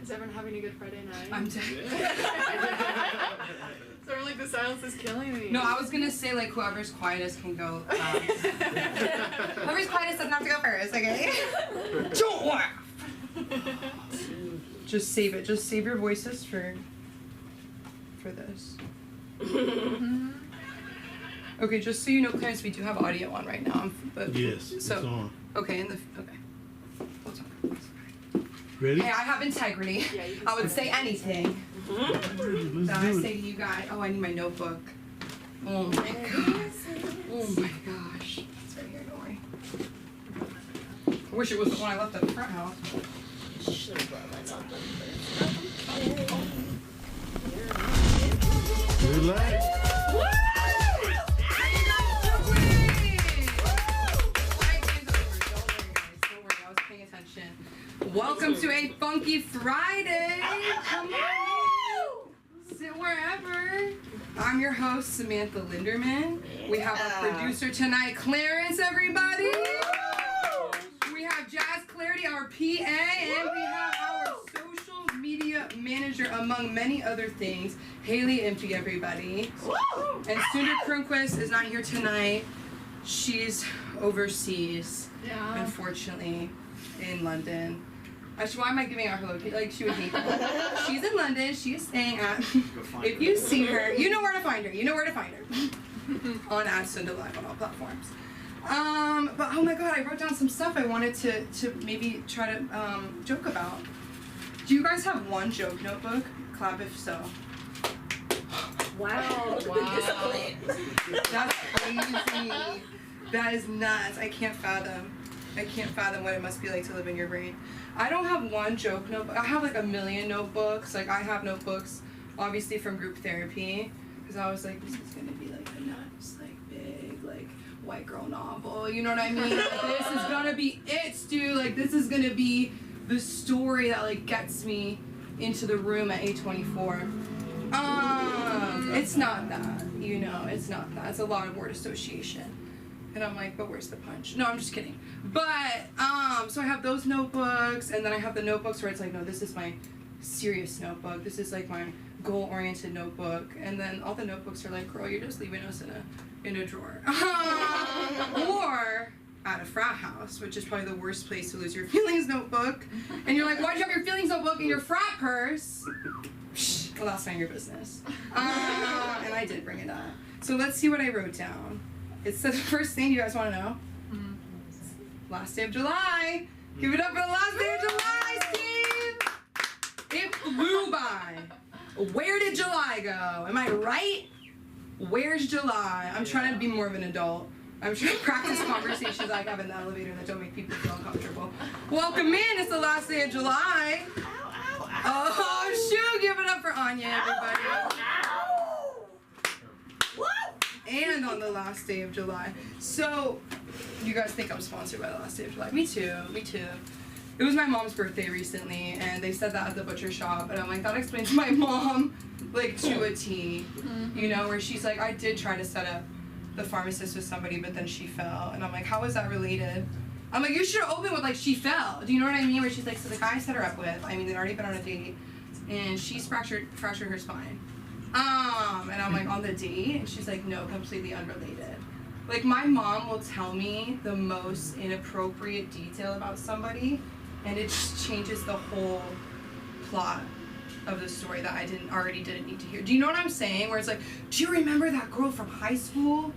Is everyone having a good Friday night? I'm dead. So I'm like, the silence is killing me. No, I was gonna say like whoever's quietest can go. Whoever's quietest doesn't have to go first, okay? Don't laugh. Just save it. Just save your voices for this. Okay, just so you know, Clarence, we do have audio on right now. But, yes, so, it's on. Okay, okay. We'll talk. Ready? Hey, I have integrity. Yeah, I would say anything that I say to you guys. Oh, I need my notebook. Oh my gosh. Oh my gosh. It's right here, don't worry. I wish it was the one I left at the front house. Should have brought my notebook first. Relax. Welcome to a funky Friday. Come on. Sit wherever. I'm your host, Samantha Linderman. We have our producer tonight, Clarence, everybody. We have Jazz Clarity, our PA, and we have our social media manager, among many other things, Haley Impey, everybody. And Sundar Cronquist is not here tonight. She's overseas, unfortunately, in London. Why am I giving out her location? Like, she would hate that. She's in London. She is staying at... If you see her, you know where to find her. You know where to find her. On @Sunda Live on all platforms. But oh my god, I wrote down some stuff I wanted to maybe try to joke about. Do you guys have one joke notebook? Clap if so. Wow. That's crazy. That is nuts. I can't fathom what it must be like to live in your brain. I don't have one joke notebook. I have like a million notebooks. Like, I have notebooks, obviously, from group therapy. Because I was like, this is going to be like a nuts, like, big, like, white girl novel. You know what I mean? Like, this is going to be it, dude. Like, this is going to be the story that, like, gets me into the room at 8:24. It's not that, you know. It's not that. It's a lot of word association. And I'm like, but where's the punch? No, I'm just kidding. But, so I have those notebooks, and then I have the notebooks where it's like, no, this is my serious notebook. This is like my goal-oriented notebook. And then all the notebooks are like, girl, you're just leaving us in a drawer. Or at a frat house, which is probably the worst place to lose your feelings notebook. And you're like, why'd you have your feelings notebook in your frat purse? Well, that's not your business. And I did bring it up. So let's see what I wrote down. It's the first thing you guys want to know. Last day of July. Give it up for the last day of July, Steve. It flew by. Where did July go? Am I right? Where's July? I'm trying to be more of an adult. I'm trying to practice conversations I have in the elevator that don't make people feel uncomfortable. Welcome in. It's the last day of July. Oh, shoot. Give it up for Anya, everybody. And on the last day of July. So, you guys think I'm sponsored by the last day of July? Me too. It was my mom's birthday recently, and they said that at the butcher shop, and I'm like, that explains my mom, like, to a T. You know, where she's like, I did try to set up the pharmacist with somebody, but then she fell. And I'm like, how is that related? I'm like, you should have opened with, like, she fell. Do you know what I mean? Where she's like, so the guy I set her up with, I mean, they'd already been on a date, and she's fractured her spine. And I'm like, on the date? And she's like, no, completely unrelated. Like, my mom will tell me the most inappropriate detail about somebody, and it just changes the whole plot of the story that I already didn't need to hear. Do you know what I'm saying? Where it's like, do you remember that girl from high school?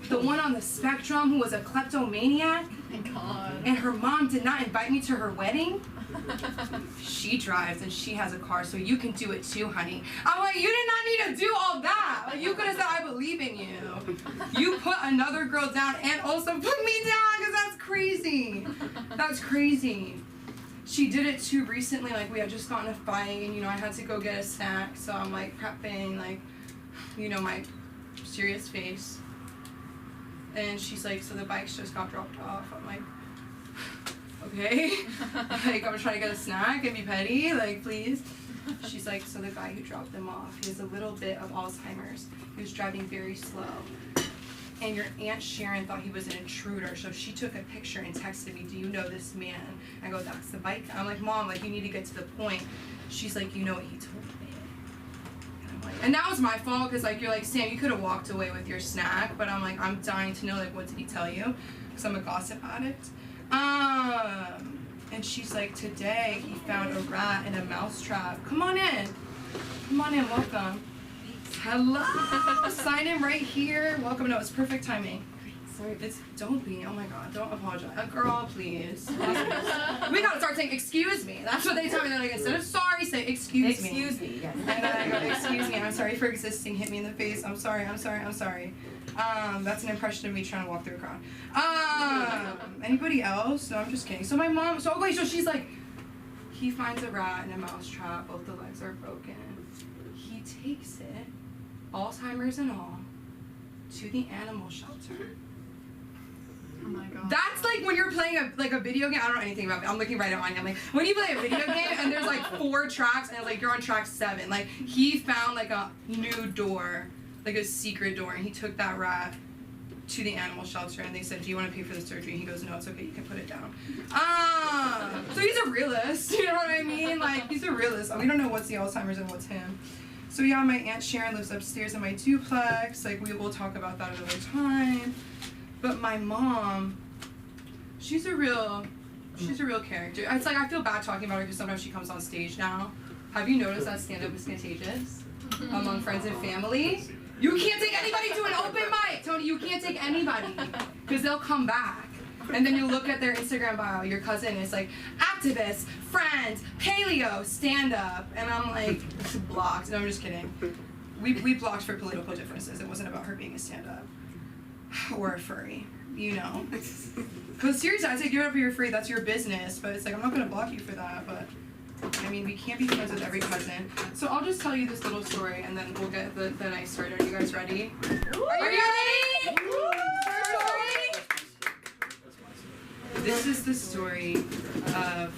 The one on the spectrum who was a kleptomaniac? Oh my god. And her mom did not invite me to her wedding? She drives and she has a car, so you can do it too, honey. I'm like, you did not need to do all that. Like, you could have said, I believe in you. You put another girl down and also put me down, because that's crazy. That's crazy. She did it too recently. Like, we had just gotten a fight, and, you know, I had to go get a snack, so I'm, like, prepping, like, you know, my serious face. And she's like, so the bikes just got dropped off. I'm like, okay. Like, I'm trying to get a snack and be petty, like, please. She's like, so the guy who dropped them off, he has a little bit of Alzheimer's. He was driving very slow. and your Aunt Sharon thought he was an intruder, so she took a picture and texted me, do you know this man? I go, that's the bike guy. I'm like, Mom, like, you need to get to the point. She's like, you know what he told me. And I'm like, and that was my fault, because, like, you're like, Sam, you could have walked away with your snack, but I'm like, I'm dying to know, like, what did he tell you? Because I'm a gossip addict. And she's like, today he found a rat in a mouse trap. Come on in. Come on in, welcome. Hello! Sign in right here. Welcome. No, it's perfect timing. Sorry, don't be. Oh my God, don't apologize. Girl, please. We gotta start saying, excuse me. That's what they tell me. They're like, instead of sorry, say, excuse me. Excuse me, yes. And then I go, excuse me, I'm sorry for existing. Hit me in the face. I'm sorry. That's an impression of me trying to walk through a crowd. Anybody else? No, I'm just kidding. So my mom, so she's like, he finds a rat in a mouse trap. Both the legs are broken. He takes it, Alzheimer's and all, to the animal shelter. Oh my God. That's like when you're playing a video game. I don't know anything about it. I'm looking right at mine. I'm like, when you play a video game and there's like 4 tracks and like you're on track 7. Like he found like a new door, like a secret door, and he took that rat to the animal shelter and they said, do you want to pay for the surgery? He goes, no, it's okay, you can put it down. So he's a realist, you know what I mean? Like, he's a realist. We don't know what's the Alzheimer's and what's him. So yeah, my Aunt Sharon lives upstairs in my duplex. Like, we will talk about that another time. But my mom, she's a real character. It's like, I feel bad talking about her because sometimes she comes on stage now. Have you noticed that stand-up is contagious among friends and family? You can't take anybody to an open mic, Tony. You can't take anybody because they'll come back. And then you look at their Instagram bio. Your cousin is like, activist, friends, paleo, stand-up. And I'm like, blocked. No, I'm just kidding. We blocked for political differences. It wasn't about her being a stand-up. Or a furry, you know. Because seriously, I say give it up if you're free. That's your business. But it's like, I'm not going to block you for that. But I mean, we can't be friends with every cousin. So I'll just tell you this little story, and then we'll get the night started. Are you guys ready? Are you ready? This is the story of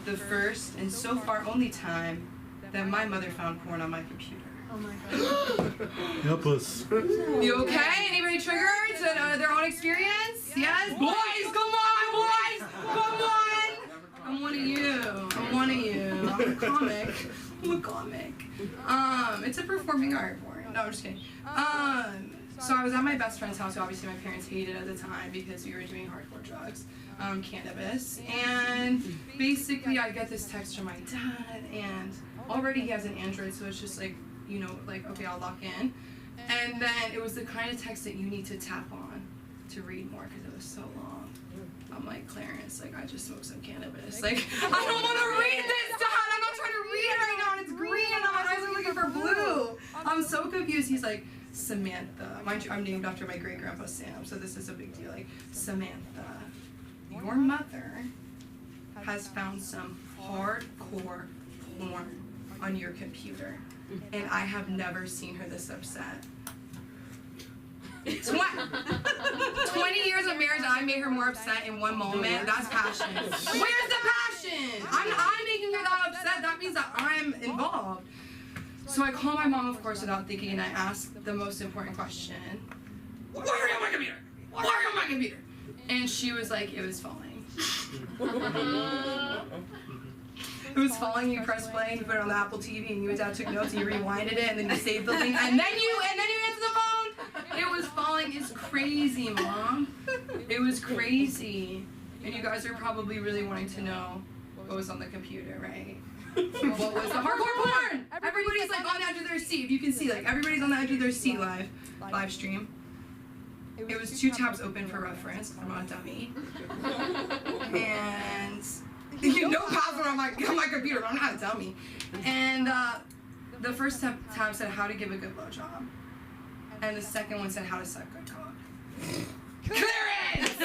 the first and so far only time that my mother found porn on my computer. Oh my God. Help us. You okay? Anybody triggered to their own experience? Yes? Boys, come on, boys! Come on! I'm one of you. I'm a comic. It's a performing art form. No, I'm just kidding. So I was at my best friend's house, who obviously my parents hated at the time because we were doing hardcore drugs, cannabis. And basically I get this text from my dad, and already he has an Android, so it's just like, you know, like, okay, I'll lock in. And then it was the kind of text that you need to tap on to read more because it was so long. I'm like, Clarence, like, I just smoked some cannabis. Like, I don't want to read this, Dad. I'm not trying to read it right now, and it's green, and my eyes are looking for blue. I'm so confused. He's like, Samantha. Mind you, I'm named after my great-grandpa Sam, so this is a big deal. Like, Samantha, your mother has found some hardcore porn on your computer, and I have never seen her this upset. 20 years of marriage, and I made her more upset in one moment. That's passion. Where's the passion? I'm making her that upset. That means that I'm involved. So I call my mom, of course, without thinking, and I ask the most important question. Why are you on my computer? Why are you on my computer? And she was like, it was falling. It was falling, you press play, and you put it on the Apple TV, and your dad took notes, and you rewinded it, and then you saved the link, and then you answered the phone. It was falling. It's crazy, Mom. It was crazy. And you guys are probably really wanting to know what was on the computer, right? What was the hardcore porn? Everybody's like on the edge of their seat. If you can see, like, everybody's on the edge of their seat live stream. It was 2 tabs open for reference. I'm not a dummy. And no password on my computer. I'm not a dummy. And the first tab said how to give a good blowjob, and the second one said how to suck good cock. Clarence!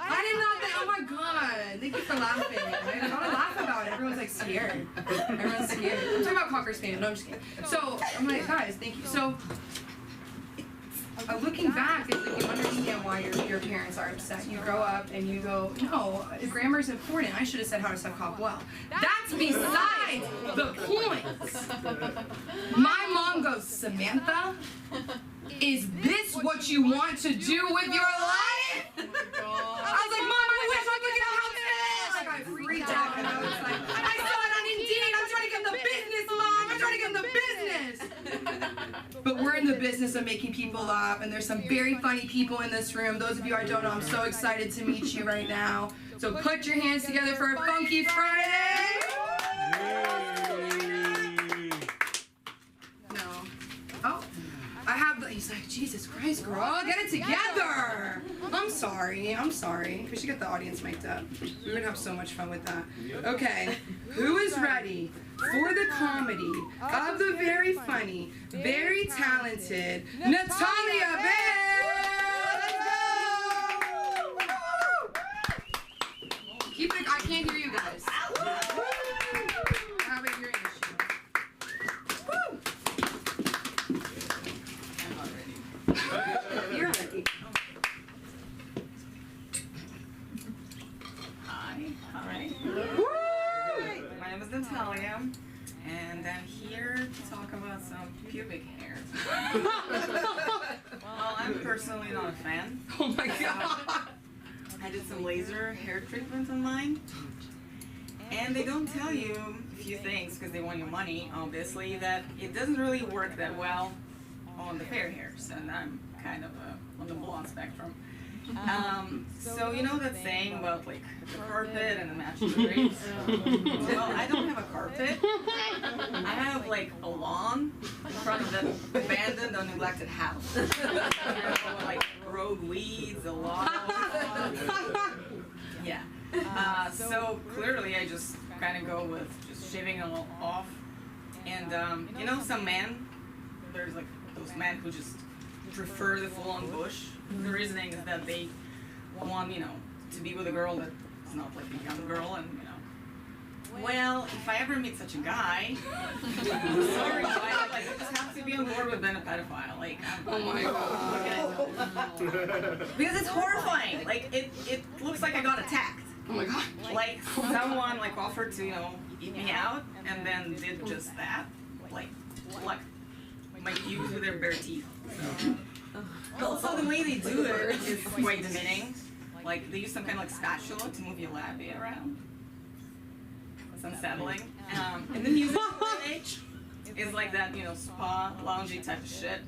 I did not think. Oh my God! Thank you for laughing. I gotta laugh about it. Everyone's like scared. Everyone's scared. I'm talking about cocker spaniel. No, I'm just kidding. So I'm like, guys, thank you. So looking back, it's like you understand why your parents are upset. You grow up and you go, no, grammar's important. I should have said how to suck cock well. That's besides the point. My mom goes, Samantha, is this what you want to do with your life? I was like, Mom, I wish I could get out of it. Like, I freaked out and I was like, I saw it on Indeed. I'm trying to get in the business, Mom. I'm trying to get in the business. But we're in the business of making people laugh, and there's some very funny people in this room. Those of you I don't know, I'm so excited to meet you right now. So put your hands together for a Funky Friday. No. Oh. I have he's like, Jesus Christ, girl, get it together. I'm sorry. We should get the audience mic'd up. We're gonna have so much fun with that. Okay, who is ready for the comedy of the very funny, very talented Natalia Bell? Let's go! Keep it, I can't hear you guys. I have a hearing issue. You're ready. Hi. All right. My name is Natalia, and I'm here to talk about some pubic hair. Well, I'm personally not a fan. Oh my God. I did some laser hair treatment on mine, and they don't tell you a few things because they want your money, obviously, that it doesn't really work that well on the fair hairs, and I'm kind of on the blonde spectrum. So you know that saying about like the carpet and the matching drapes? Well, I don't have a carpet. I have like a lawn in front of the abandoned or neglected house. You know, like road weeds, a lot of yeah. So clearly I just kind of go with just shaving it all off. And you know, some men, there's like those men who just prefer the full-on bush. The reasoning is that they want, you know, to be with a girl that's not like a young girl, and you know. Well, if I ever meet such a guy, sorry, I just have to be on board with being a pedophile. Like, Oh my God. because it's horrifying. Like, it looks like I got attacked. Oh my God. Like someone like offered to, you know, eat me out, and then did just that. Like my fuse with their bare teeth. So. Also, the way they do it is quite demeaning. Like, they use some kind of like spatula to move your labia around. It's unsettling. And the music is like that, you know, spa, loungy type of shit.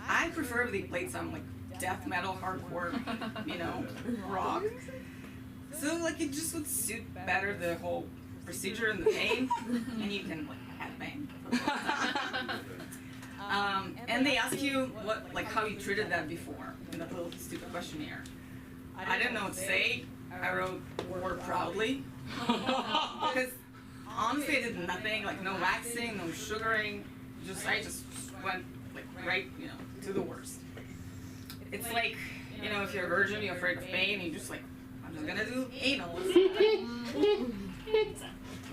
I prefer if they played some like death metal, hardcore, you know, rock. So like it just would suit better the whole procedure and the pain, and you can like have pain. And they ask you what, like, how you treated that before in that little stupid questionnaire. I didn't know what to say. I wrote "wore proudly" because honestly I did nothing, like no waxing, no sugaring. I just went like right, you know, to the worst. It's like, you know, if you're a virgin, you're afraid of pain, and you just like, I'm just gonna do anal.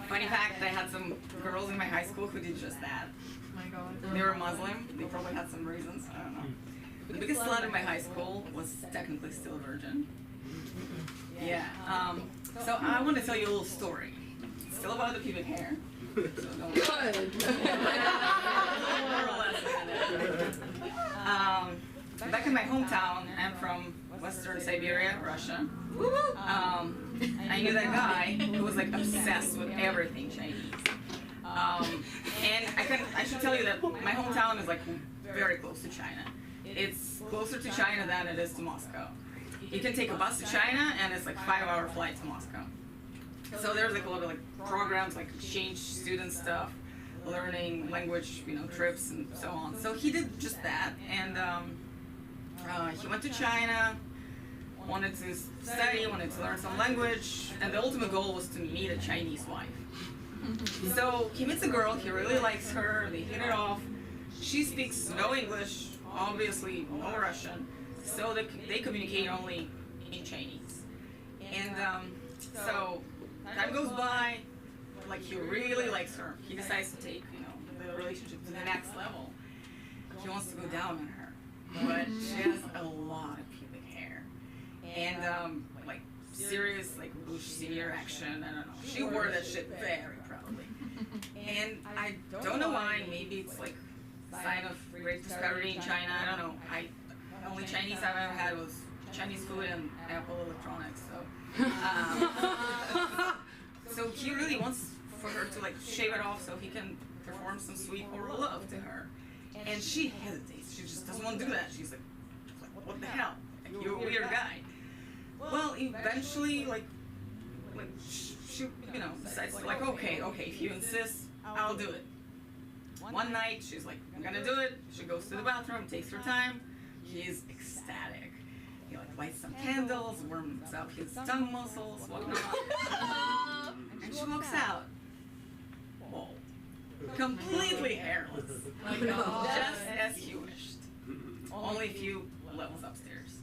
Funny fact, I had some girls in my high school who did just that. Oh my God. They were Muslim. They probably had some reasons. I don't know. The biggest slut in my high school was technically still a virgin. Yeah. So I want to tell you a little story. It's still about the pubic hair. So don't Good. Back in my hometown, I'm from Western Siberia, Russia. I knew that guy who was like obsessed with everything Chinese. And I should tell you that my hometown is like very close to China. It's closer to China than it is to Moscow. You can take a bus to China and it's like a 5-hour flight to Moscow. So there's like a lot of like programs like exchange student stuff, learning language, you know, trips and so on. So he did just that, and he went to China, wanted to study, wanted to learn some language, and the ultimate goal was to meet a Chinese wife. So he meets a girl, he really likes her, they hit it off. She speaks no English, obviously no Russian, so they communicate only in Chinese. And so time goes by, like he really likes her. He decides to take, you know, the relationship to the next level. He wants to go down on her. but she has a lot of pubic hair. And like serious like bush senior action, I don't know. She wore that shit very proudly. And I don't know why, maybe it's like sign of great prosperity in China, I don't know. Only Chinese I've ever had was Chinese food and Apple electronics, so he really wants for her to like shave it off so he can perform some sweet oral love to her. And she hesitates, she just doesn't want to do that. She's like what the hell? Like, you're a weird guy. Well, eventually, like she, you know, decides like, okay, if you insist, I'll do it. One night, she's like, I'm gonna do it. She goes to the bathroom, takes her time. He's ecstatic. He like lights some candles, warms up his tongue muscles, whatnot. And she walks out. Bald. Completely hairless. Just as he wished. Only a few levels upstairs.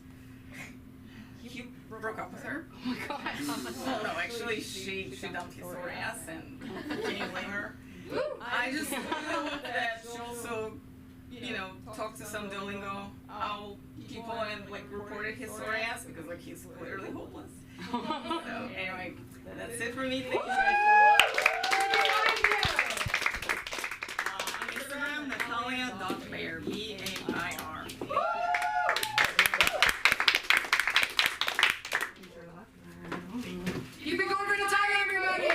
He broke up with her. Oh my god. Well, no, actually, she dumped his sore ass, and can you blame her? I just hope that she also, you know, talked to some Duolingo people and like reported his sore ass because like he's clearly hopeless. So anyway, that's it for me. Thank you guys. On Instagram, Natalia.Bayer, B-A-I-R. Keep it going for Natalia, everybody!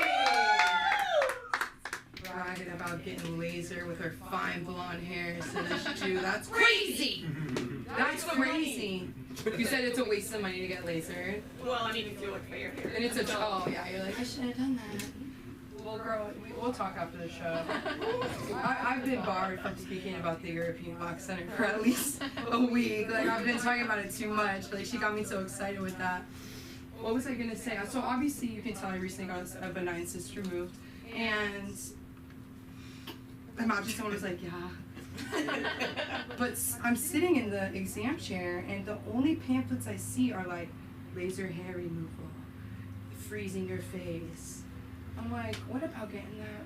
Bragging about getting laser with her fine blonde hair. So that's crazy! That's crazy. You said it's a waste of money to get laser. Well, I mean, if you look for your hair. And it's oh yeah, you're like, I should have done that. Well, girl, we'll talk after the show. I've been barred from speaking about the European Wax Center for at least a week. Like, I've been talking about it too much. Like, she got me so excited with that. What was I gonna say? So obviously you can tell I recently got a benign cyst removed, and imagine someone was like, yeah. But I'm sitting in the exam chair, and the only pamphlets I see are like laser hair removal, freezing your face. I'm like, what about getting that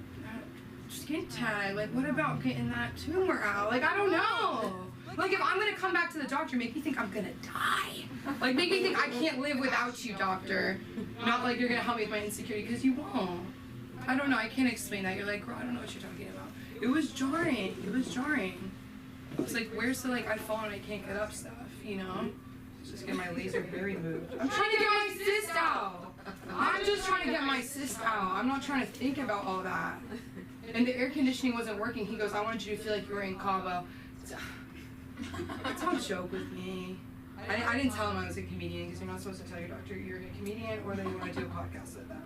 skin tag? Like, what about getting that tumor out? Like, I don't know. Like, if I'm gonna come back to the doctor, make me think I'm gonna die. Like, make me think I can't live without you, doctor. Not like you're gonna help me with my insecurity, because you won't. I don't know, I can't explain that. You're like, girl, I don't know what you're talking about. It was jarring. It was jarring. It's like, where's the, like, I fall and I can't get up stuff, you know? Just get my laser hair removed. I'm trying to get my cyst out. I'm just trying to get my cyst out. I'm not trying to think about all that. And the air conditioning wasn't working. He goes, I wanted you to feel like you were in Cabo. Don't joke with me. I didn't tell him I was a comedian, because you're not supposed to tell your doctor you're a comedian or that you want to do a podcast with them.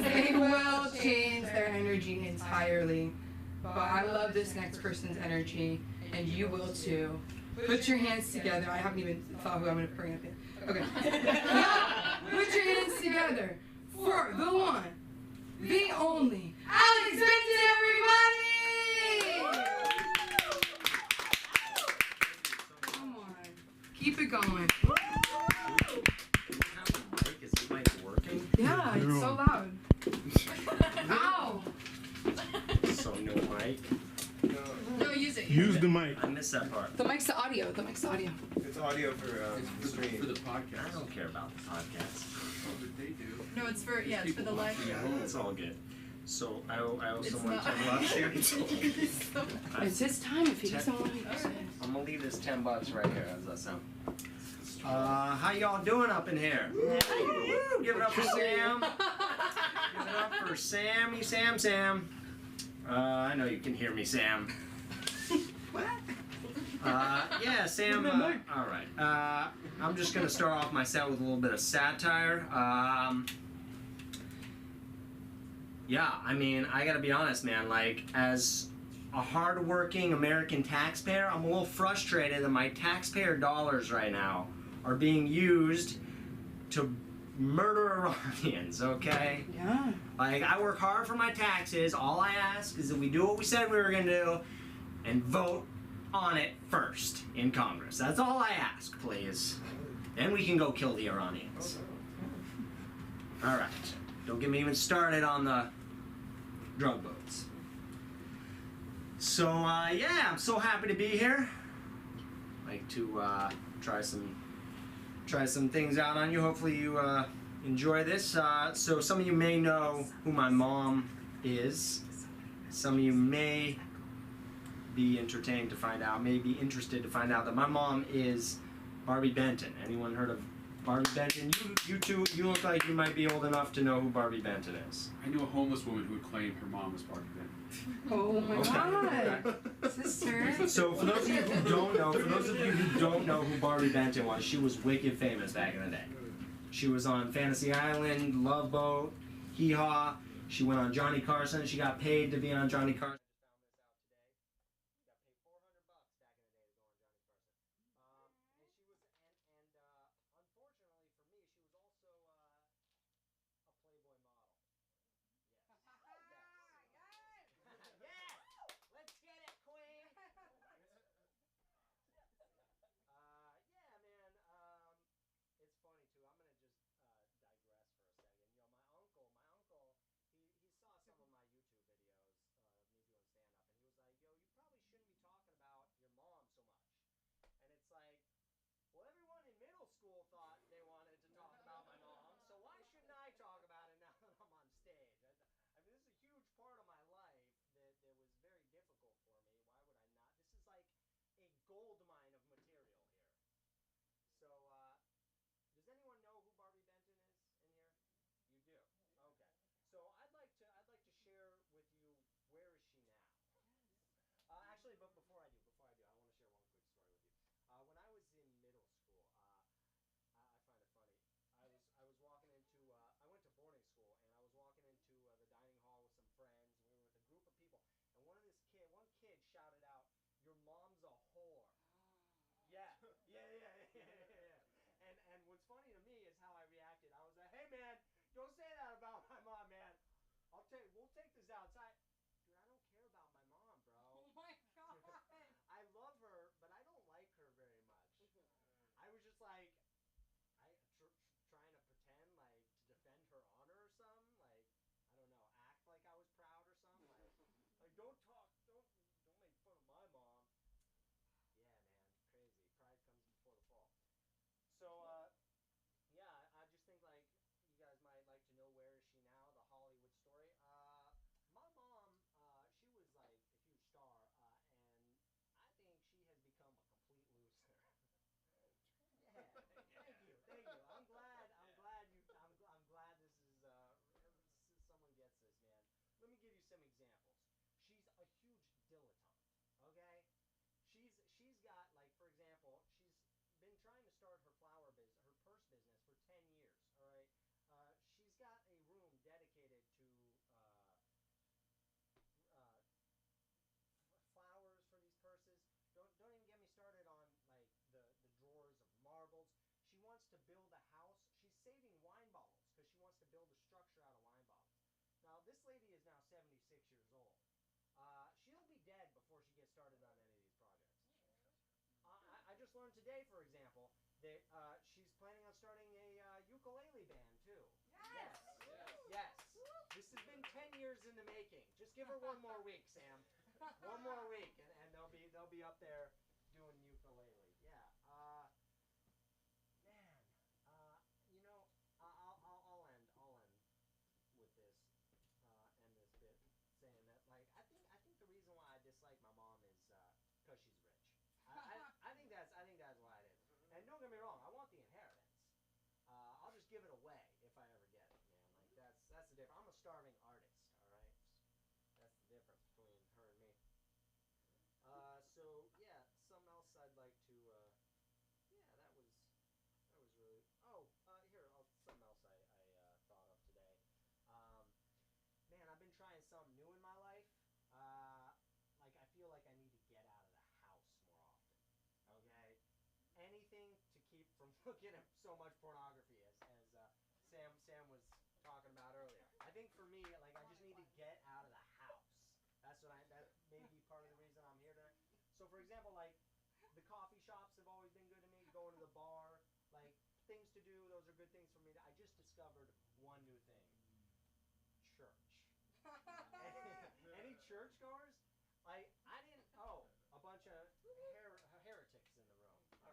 They will change their energy entirely. But I love this next person's energy, and you will too. Put your hands together. I haven't even thought who I'm going to bring up yet. Okay. Put your hands together for the one, the only, Alex Benson, everybody! Come on. Keep it going. Is this mic working? Yeah, it's so loud. Ow! So no mic. No, use it. Use the mic. I missed that part. The mic's the audio. The mic's the audio. It's audio for the stream. For the I podcast. don't care about the podcast. No, it's for it's for the live show. It's all good. So I owe It's someone not. $10 here. It's his time if he doesn't want to use it. I'm gonna leave this $10 right here. How's that sound? How y'all doing up in here? Woo! Give it up for Sam. Give it up for Sammy Sam. I know you can hear me, Sam. What? Yeah, Sam. All right. I'm just gonna start off my set with a little bit of satire. Yeah, I mean, I gotta be honest, man. Like, as a hardworking American taxpayer, I'm a little frustrated that my taxpayer dollars right now are being used to murder Iranians, okay? Yeah. Like, I work hard for my taxes. All I ask is that we do what we said we were gonna do and vote on it first in Congress. That's all I ask, please. Then we can go kill the Iranians. All right. Don't get me even started on the drug boats. So, yeah, I'm so happy to be here. to try some things out on you. Hopefully you enjoy this. So some of you may know who my mom is. Some of you may be entertained to find out, may be interested to find out that my mom is Barbie Benton. Anyone heard of Barbie Benton? You two, you look like you might be old enough to know who Barbie Benton is. I knew a homeless woman who would claim her mom was Barbie Benton. Oh my god, sister. So for those of you who don't know who Barbie Benton was, she was wicked famous back in the day. She was on Fantasy Island, Love Boat, Hee Haw. She went on Johnny Carson. She got paid to be on Johnny Carson. Unfortunately for me, she was also a Playboy model. Yes. Yes! Let's get it, Queen! Yeah, man. It's funny too. I'm gonna just digress for a second. You know, my uncle, he saw some of my YouTube videos of me doing stand-up, and he was like, "Yo, you probably shouldn't be talking about your mom so much." And it's like, well, everyone in middle school thought they wanted to talk about my mom, so why shouldn't I talk about it now that I'm on stage? I mean, this is a huge part of my life that was very difficult for me. Why would I not? This is like a gold mine of material here. So, does anyone know who Barbie Benton is in here? You do. Okay. So I'd like to share with you, where is she now? Actually, but before I do, I want to share one quick story with you. When I was in middle school, I find it funny. I was walking into I went to boarding school, and I was walking into the dining hall with some friends, and we were with a group of people, and one kid shouted out, "Your mom's a whore." Yeah. And what's funny to me is how I reacted. I was like, "Hey man, don't say that about my mom, man. We'll take this outside." Dude, I don't care about my mom, bro. Oh my god. I love her, but I don't like her very much. I was just like, trying to pretend like to defend her honor or something, like, I don't know, act like I was proud or something, like don't make fun of my mom. Yeah, man, crazy. Pride comes before the fall. So, yeah, I just think like you guys might like to know, where is she now? The Hollywood story. My mom, she was like a huge star, and I think she has become a complete loser. Yeah, thank you. I'm glad this is someone gets this, man. Let me give you some examples. She's a huge dilettante. Okay, she's got, like, for example, she's been trying to start her her purse business for 10 years. All right, she's got a room dedicated to uh, flowers for these purses. Don't even get me started on like the drawers of marbles. She wants to build a house. She's saving wine bottles because she wants to build a structure out of wine bottles. Now this lady is now 76 years old. She'll be dead before she gets started on any of these projects. I just learned today, for example, that she's planning on starting a ukulele band too. Yes. This has been 10 years in the making. Just give her one more week, Sam. One more week, and they'll be up there doing ukulele. Yeah. Man. You know, I'll end with this, end this bit saying that, like, I think the reason why I dislike my mom is because she's rich. I think that's why it is. And don't get me wrong, I want the inheritance. I'll just give it away if I ever get it, man. Like, that's the difference. I'm a starving artist, all right? That's the difference between her and me. So yeah, something else I'd like to. Yeah, that was really. Oh, here, something else I thought of today. Man, I've been trying something new in my life. Like, I feel like I need to get out of the house more often. Okay, anything to keep from looking at so much pornography, as Sam was talking about earlier. I think for me, like, I just need to get out of the house. That may be part of the reason I'm here tonight. So, for example, like, the coffee shops have always been good to me. Going to the bar, like, things to do, those are good things for me. I just discovered one new thing. Church. Any churchgoers? Like, a bunch of heretics in the room. All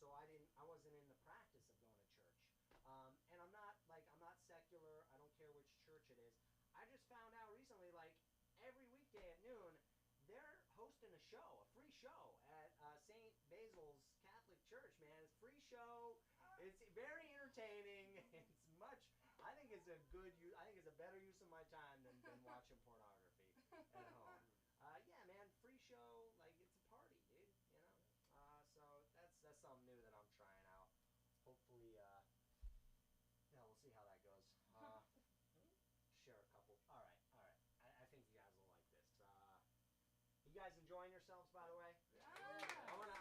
so I wasn't in the practice of going to church. And I'm not secular. I don't care which church it is. I just found out recently, like every weekday at noon, they're hosting a show, a free show at St. Basil's Catholic Church. Man, it's a free show. It's very entertaining. It's much. I think it's a good use. I think it's a better use of my time than watching pornography at home. Yeah, man, free show. Like it's a party, dude. You know. So that's something new that I'm trying out. Hopefully, yeah, we'll see how that goes. Share a couple. All right. I think you guys will like this. You guys enjoying yourselves, by the way? Yeah. I wanna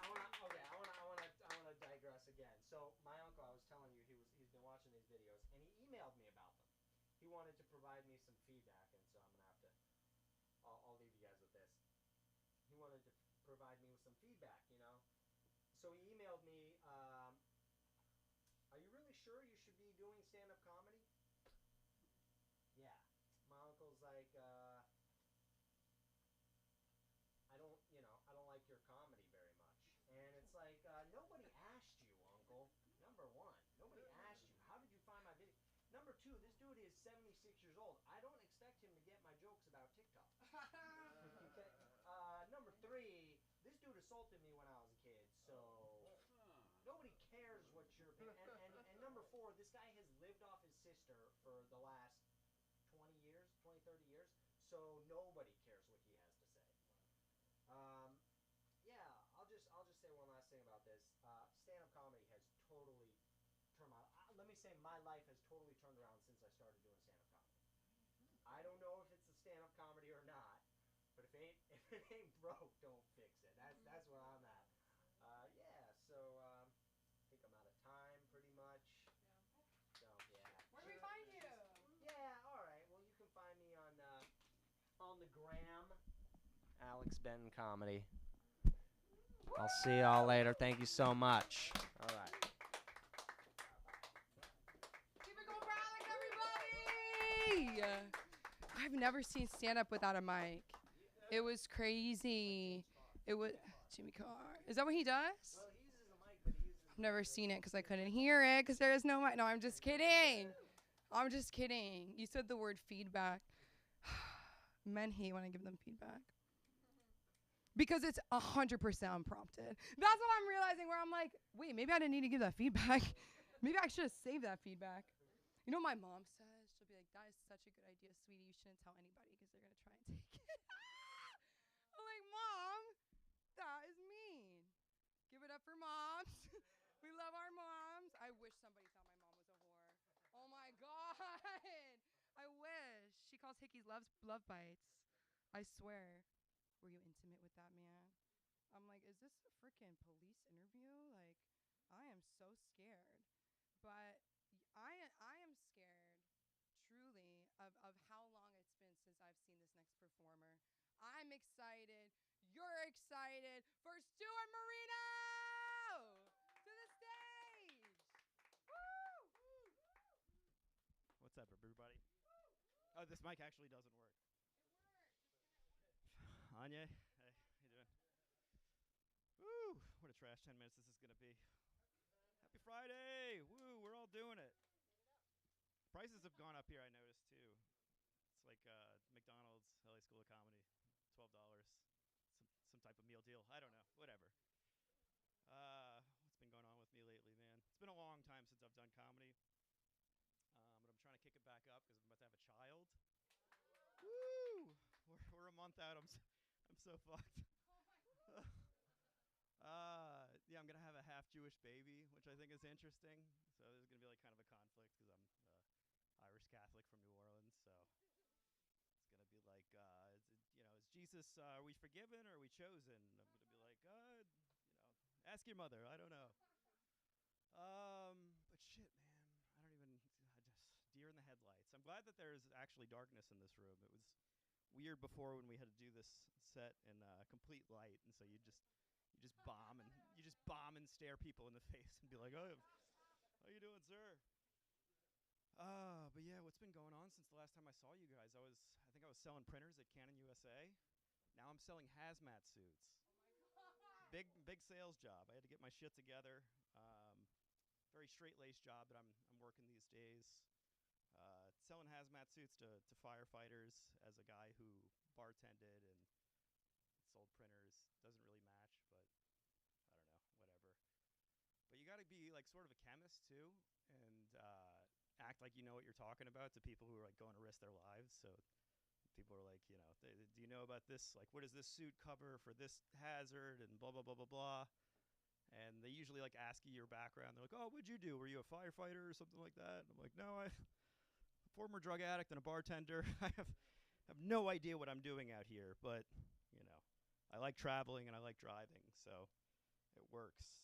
digress again. So my uncle, I was telling you, he's been watching these videos, and he emailed me about them. He wanted to provide me some feedback, and so I'm gonna have to. I'll leave you guys with this. He wanted to provide me with some feedback, you know. So he emailed me. Are you really sure you should be doing stand-up comedy? Yeah. My uncle's like, I don't like your comedy very much. And it's like, nobody asked you, Uncle. Number one, nobody asked you. How did you find my video? Number two, this dude is 76 years old. I don't expect him to get my jokes about TikTok. Okay. Number three, this dude assaulted me when I was a kid, so nobody cares what your opinion. And number four, this guy has lived off his sister for the last 20 years, 20, 30 years, so nobody cares what he has to say. Yeah, I'll just say one last thing about this. Stand-up comedy has totally turned let me say my life has totally turned around since I started doing stand-up comedy. I don't know if it's a stand-up comedy or not, but if it ain't broke, don't fix it. That's where I'm at. Yeah, so I think I'm out of time pretty much. So yeah. Where do we find you? Yeah, all right. Well, you can find me on the gram, Alex Benton Comedy. I'll see y'all later. Thank you so much. All right. Keep it going for Alex, everybody! I've never seen stand-up without a mic. It was crazy. It was Jimmy Carr. Is that what he does? Well, he uses a mic, but he uses. I've never seen it because I couldn't hear it because there is no mic. No, I'm just kidding. I'm just kidding. You said the word feedback. Men hate when I give them feedback. Because it's 100% unprompted. That's what I'm realizing, where I'm like, wait, maybe I didn't need to give that feedback. Maybe I should have saved that feedback. You know what my mom says? She'll be like, that is such a good idea, sweetie. You shouldn't tell anybody because they're going to try and take it. I'm like, Mom, that is mean. Give it up for moms. We love our moms. I wish somebody thought my mom was a whore. Oh, my God. I wish. She calls hickeys love bites. I swear. Were you intimate with that man? I'm like, is this a freaking police interview? Like, I am so scared. But I am scared, truly, of how long it's been since I've seen this next performer. I'm excited. You're excited for Stuart Marino to the stage. Woo! What's up, everybody? Oh, this mic actually doesn't work. Anya, hey, how you doing? Woo, what a trash 10 minutes this is gonna be. Happy Friday! Woo, we're all doing it. Prices have gone up here, I noticed too. It's like McDonald's, LA School of Comedy, $12. Some type of meal deal. I don't know, whatever. What's been going on with me lately, man? It's been a long time since I've done comedy. But I'm trying to kick it back up because I'm about to have a child. Woo! We're a month out. I'm so fucked. Yeah, I'm gonna have a half Jewish baby, which I think is interesting. So there's gonna be like kind of a conflict because I'm Irish Catholic from New Orleans. So it's gonna be like, is Jesus? Are we forgiven or are we chosen? I'm gonna be like, ask your mother. I don't know. But shit, man, I just deer in the headlights. I'm glad that there's actually darkness in this room. It was weird before when we had to do this set in complete light, and so you just bomb and stare people in the face and be like, "Oh, how you doing, sir?" But yeah, what's been going on since the last time I saw you guys? I think I was selling printers at Canon USA. Now I'm selling hazmat suits. big sales job. I had to get my shit together. Very straight-laced job that I'm working these days. Selling hazmat suits to firefighters as a guy who bartended and sold printers. Doesn't really match, but I don't know, whatever. But you got to be like sort of a chemist too, and act like you know what you're talking about to people who are like going to risk their lives. So people are like, you know, do you know about this? Like, what does this suit cover for this hazard? And blah blah blah blah blah. And they usually like ask you your background. They're like, oh, what'd you do? Were you a firefighter or something like that? And I'm like, no, I'm a former drug addict and a bartender. I have no idea what I'm doing out here, but you know, I like traveling and I like driving, so it works.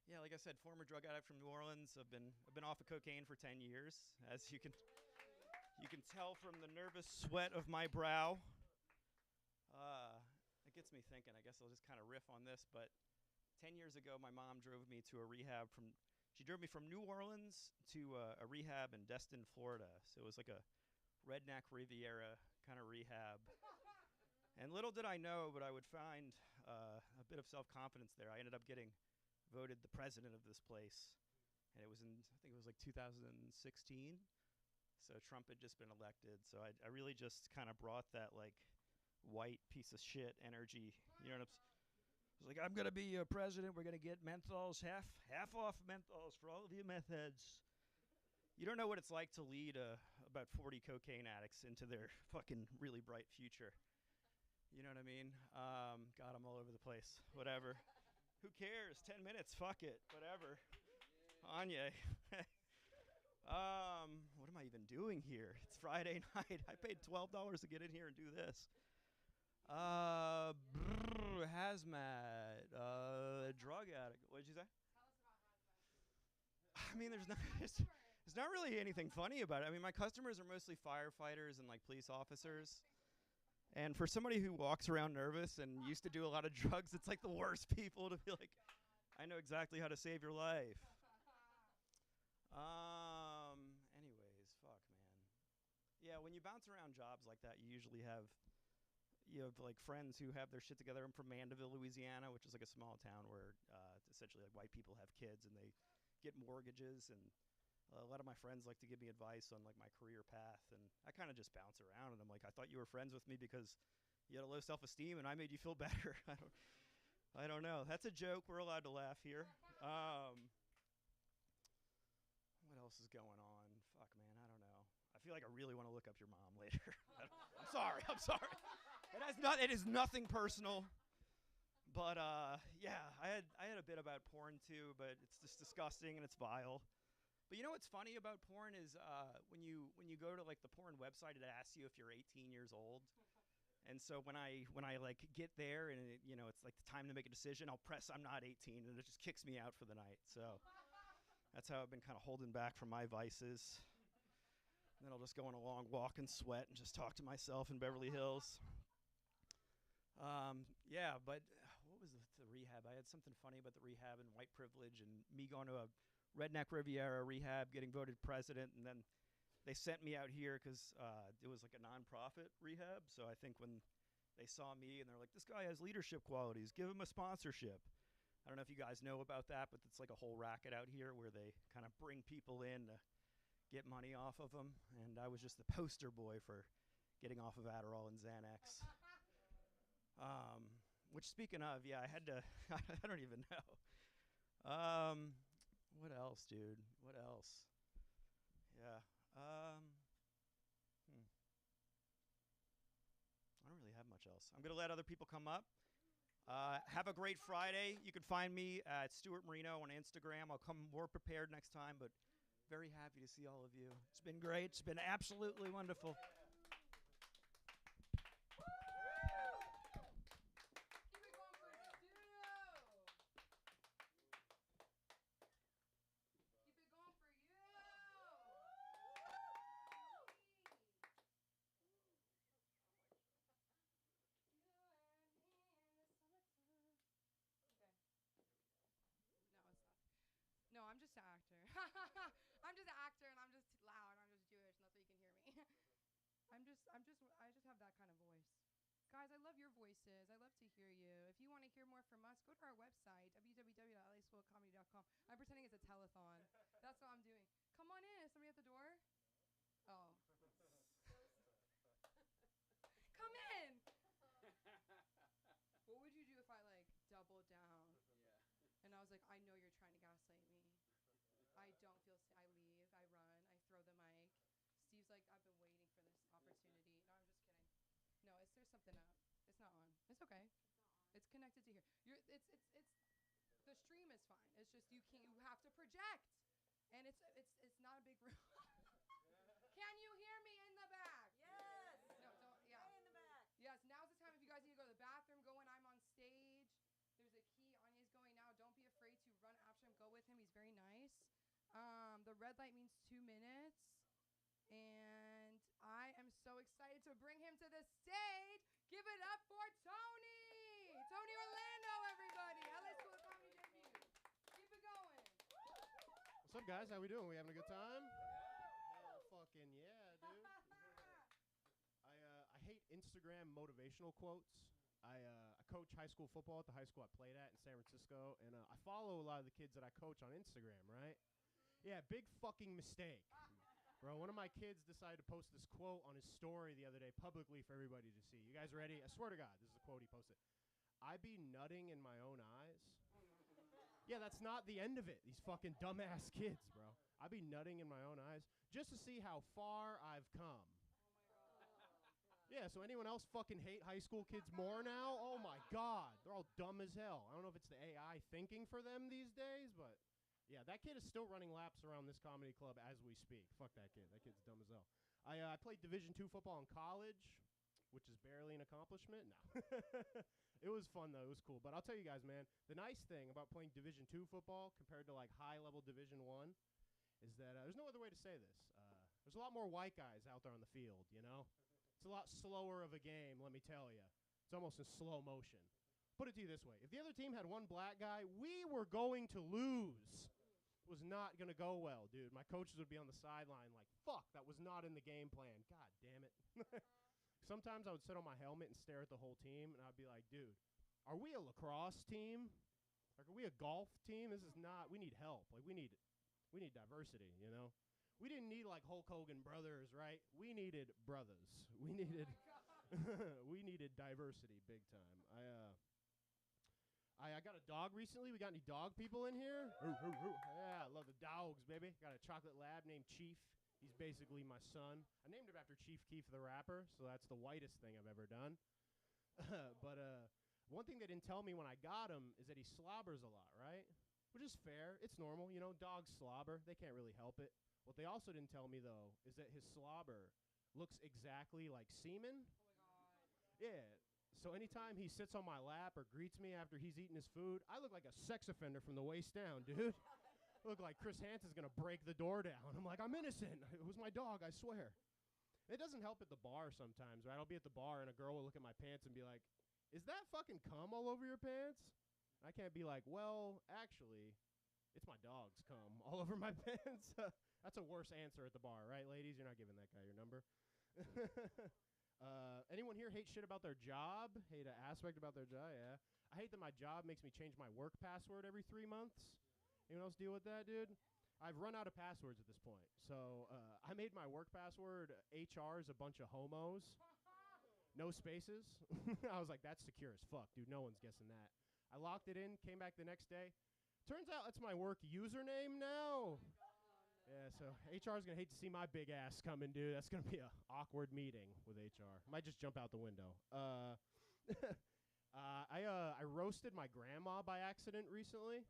Yeah, like I said, former drug addict from New Orleans. I've been off of cocaine for 10 years, as you can tell from the nervous sweat of my brow. It gets me thinking. I guess I'll just kind of riff on this, but 10 years ago, my mom drove me to a rehab she drove me from New Orleans to a rehab in Destin, Florida. So it was like a redneck Riviera kind of rehab. And little did I know, but I would find a bit of self-confidence there. I ended up getting voted the president of this place. And it was I think it was like 2016. So Trump had just been elected. So I really just kind of brought that like white piece of shit energy. You know what I'm saying? I was like, I'm going to be a president. We're going to get menthols, half off menthols for all of you meth heads. You don't know what it's like to lead about 40 cocaine addicts into their fucking really bright future. You know what I mean? God, I'm all over the place. Whatever. Who cares? 10 minutes. Fuck it. Whatever. Anya. What am I even doing here? It's Friday night. I paid $12 to get in here and do this. Hazmat. Drug addict. What did you say? Tell us about hazmat. I mean, there's not really anything funny about it. I mean, my customers are mostly firefighters and like police officers. And for somebody who walks around nervous and used to do a lot of drugs, it's like the worst people to be like, I know exactly how to save your life. Anyways, fuck, man. Yeah, when you bounce around jobs like that, you usually have like friends who have their shit together. I'm from Mandeville, Louisiana, which is like a small town where essentially like white people have kids and they get mortgages, and a lot of my friends like to give me advice on like my career path, and I kind of just bounce around, and I'm like, I thought you were friends with me because you had a low self-esteem and I made you feel better. I don't know. That's a joke. We're allowed to laugh here. What else is going on? Fuck, man, I don't know. I feel like I really want to look up your mom later. I'm sorry. It is nothing personal. But yeah, I had a bit about porn too, but it's just disgusting and it's vile. But you know what's funny about porn is when you go to like the porn website, it asks you if you're 18 years old. And so when I like get there and it's like the time to make a decision, I'll press I'm not 18 and it just kicks me out for the night. So that's how I've been kind of holding back from my vices. And then I'll just go on a long walk and sweat and just talk to myself in Beverly Hills. Yeah, but what was the rehab? I had something funny about the rehab and white privilege and me going to a redneck Riviera rehab, getting voted president, and then they sent me out here because it was like a nonprofit rehab. So I think when they saw me and they're like, this guy has leadership qualities, give him a sponsorship. I don't know if you guys know about that, but it's like a whole racket out here where they kind of bring people in to get money off of them. And I was just the poster boy for getting off of Adderall and Xanax. Which, speaking of, yeah, I had to, I don't even know. What else, dude? What else? Yeah. I don't really have much else. I'm going to let other people come up. Have a great Friday. You can find me at Stuart Marino on Instagram. I'll come more prepared next time, but very happy to see all of you. It's been great. It's been absolutely wonderful. No, I'm just an actor. I'm just an actor, and I'm just loud, and I'm just Jewish, and that's why you can hear me. I just have that kind of voice. Guys, I love your voices. I love to hear you. If you want to hear more from us, go to our website, www.laschoolofcomedy.com. I'm pretending it's a telethon. That's what I'm doing. Come on in. Is somebody at the door? Oh. Come in. What would you do if I, like, doubled down? Yeah. And I was like, I know you're trying to gaslight me. I don't feel I leave. I run. I throw the mic. Steve's like, I've been waiting for this opportunity. No, I'm just kidding. No, there's something up. It's not on. It's okay. It's not on. It's connected to here. It's the stream is fine. It's just you have to project. And it's not a big room. Can you hear me in the back? Yes. No, don't. Yeah. Stay in the back. Yes. Now's the time. If you guys need to go to the bathroom, go when I'm on stage. There's a key. Anya's going now. Don't be afraid to run after him. Go with him. He's very nice. The red light means 2 minutes. And I am so excited to bring him to the stage. Give it up for Tony. Woo! Tony Orlando, everybody. LA School of Comedy debut. Keep it going. What's up, guys? How we doing? We having a good time? Hell fucking yeah, dude. I hate Instagram motivational quotes. I coach high school football at the high school I played at in San Francisco, and I follow a lot of the kids that I coach on Instagram, right? Yeah, big fucking mistake. Bro, one of my kids decided to post this quote on his story the other day publicly for everybody to see. You guys ready? I swear to God, this is a quote he posted. I be nutting in my own eyes. Yeah, that's not the end of it. These fucking dumbass kids, bro. I be nutting in my own eyes just to see how far I've come. Yeah, so anyone else fucking hate high school kids more now? Oh my God, they're all dumb as hell. I don't know if it's the AI thinking for them these days, but yeah, that kid is still running laps around this comedy club as we speak. Fuck that kid. That kid's dumb as hell. I played Division II football in college, which is barely an accomplishment. No. It was fun, though. It was cool. But I'll tell you guys, man, the nice thing about playing Division II football compared to, like, high-level Division I is that there's no other way to say this. There's a lot more white guys out there on the field, you know? It's a lot slower of a game, let me tell you. It's almost in slow motion. Put it to you this way. If the other team had one black guy, we were going to lose. It was not going to go well, dude. My coaches would be on the sideline like, fuck, that was not in the game plan. God damn it. Sometimes I would sit on my helmet and stare at the whole team, and I'd be like, dude, are we a lacrosse team? Like, are we a golf team? This is not, we need help. Like, we need diversity, you know? We didn't need, like, Hulk Hogan brothers, right? We needed brothers. We needed, we needed diversity big time. I got a dog recently. We got any dog people in here? Yeah, I love the dogs, baby. Got a chocolate lab named Chief. He's basically my son. I named him after Chief Keef the rapper, so that's the whitest thing I've ever done. But one thing they didn't tell me when I got him is that he slobbers a lot, right? Which is fair. It's normal. You know, dogs slobber. They can't really help it. What they also didn't tell me, though, is that his slobber looks exactly like semen. Oh, my God. Yeah. So anytime he sits on my lap or greets me after he's eaten his food, I look like a sex offender from the waist down, dude. I look like Chris Hansen's going to break the door down. I'm like, I'm innocent. It was my dog, I swear. It doesn't help at the bar sometimes, right? I'll be at the bar and a girl will look at my pants and be like, is that fucking cum all over your pants? And I can't be like, well, actually, it's my dog's cum all over my pants. That's a worse answer at the bar, right, ladies? You're not giving that guy your number. Anyone here hate shit about their job? Hate an aspect about their job? Yeah. I hate that my job makes me change my work password every 3 months. Anyone else deal with that, dude? I've run out of passwords at this point. So I made my work password HR is a bunch of homos. No spaces. I was like, that's secure as fuck, dude. No one's guessing that. I locked it in, came back the next day. Turns out that's my work username now. Yeah, so HR's going to hate to see my big ass coming, dude. That's going to be an awkward meeting with HR. Might just jump out the window. I roasted my grandma by accident recently.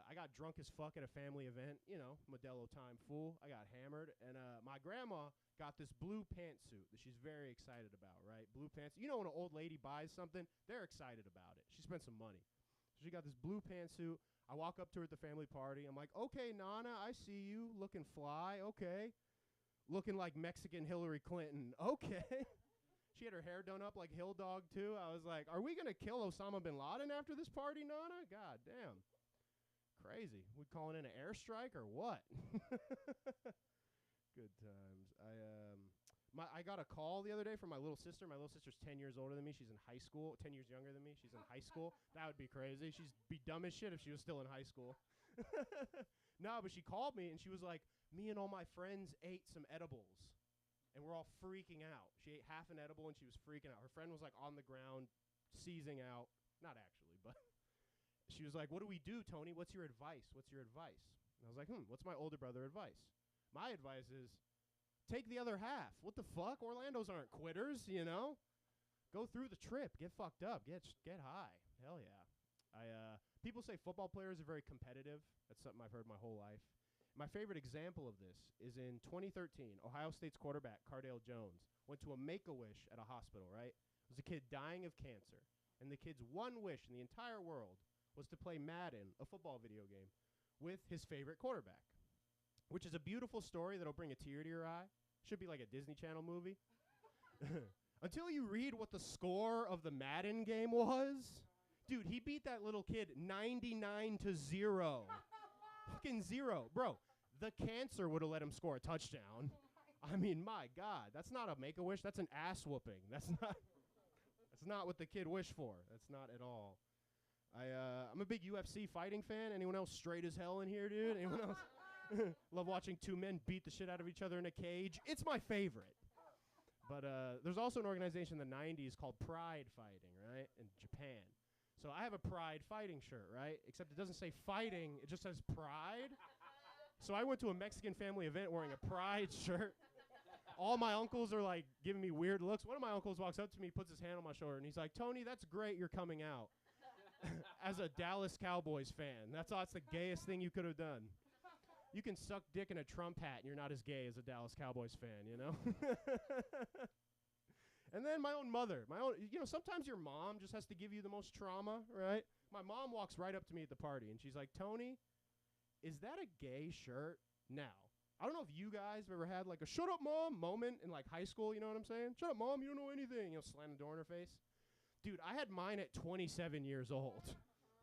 I got drunk as fuck at a family event. You know, Modelo time fool. I got hammered. And my grandma got this blue pantsuit that she's very excited about, right? Blue pants. You know when an old lady buys something, they're excited about it. She spent some money. So she got this blue pantsuit. I walk up to her at the family party. I'm like, okay, Nana, I see you. Looking fly. Okay. Looking like Mexican Hillary Clinton. Okay. She had her hair done up like Hill Dog, too. I was like, are we going to kill Osama bin Laden after this party, Nana? God damn. Crazy. We calling in an airstrike or what? Good times. I got a call the other day from my little sister. My little sister's 10 years older than me. She's in high school. 10 years younger than me. She's in high school. That would be crazy. She'd be dumb as shit if she was still in high school. No, but she called me, and she was like, me and all my friends ate some edibles, and we're all freaking out. She ate half an edible, and she was freaking out. Her friend was, like, on the ground, seizing out. Not actually, but she was like, what do we do, Tony? What's your advice? What's your advice? And I was like, what's my older brother advice? My advice is, take the other half. What the fuck? Orlandos aren't quitters, you know? Go through the trip. Get fucked up. Get high. Hell yeah. People say football players are very competitive. That's something I've heard my whole life. My favorite example of this is in 2013. Ohio State's quarterback, Cardale Jones, went to a Make-A-Wish at a hospital, right? It was a kid dying of cancer. And the kid's one wish in the entire world was to play Madden, a football video game, with his favorite quarterback, which is a beautiful story that'll bring a tear to your eye. Should be like a Disney Channel movie. Until you read what the score of the Madden game was. Dude, he beat that little kid 99-0. Fucking 0. Bro, the cancer would have let him score a touchdown. I mean, my God. That's not a Make-A-Wish. That's an ass whooping. That's not what the kid wished for. That's not at all. I'm a big UFC fighting fan. Anyone else straight as hell in here, dude? Anyone else? Love watching two men beat the shit out of each other in a cage. It's my favorite. But there's also an organization in the 90s called Pride Fighting, right, in Japan. So I have a Pride Fighting shirt, right, except it doesn't say fighting. It just says Pride. So I went to a Mexican family event wearing a Pride shirt. All my uncles are, like, giving me weird looks. One of my uncles walks up to me, puts his hand on my shoulder, and he's like, Tony, that's great you're coming out as a Dallas Cowboys fan. That's the gayest thing you could have done. You can suck dick in a Trump hat and you're not as gay as a Dallas Cowboys fan, you know? And then my own mother. Sometimes your mom just has to give you the most trauma, right? My mom walks right up to me at the party and she's like, Tony, is that a gay shirt? Now, I don't know if you guys have ever had like a shut up mom moment in like high school, you know what I'm saying? Shut up mom, you don't know anything. Slam the door in her face. Dude, I had mine at 27 years old.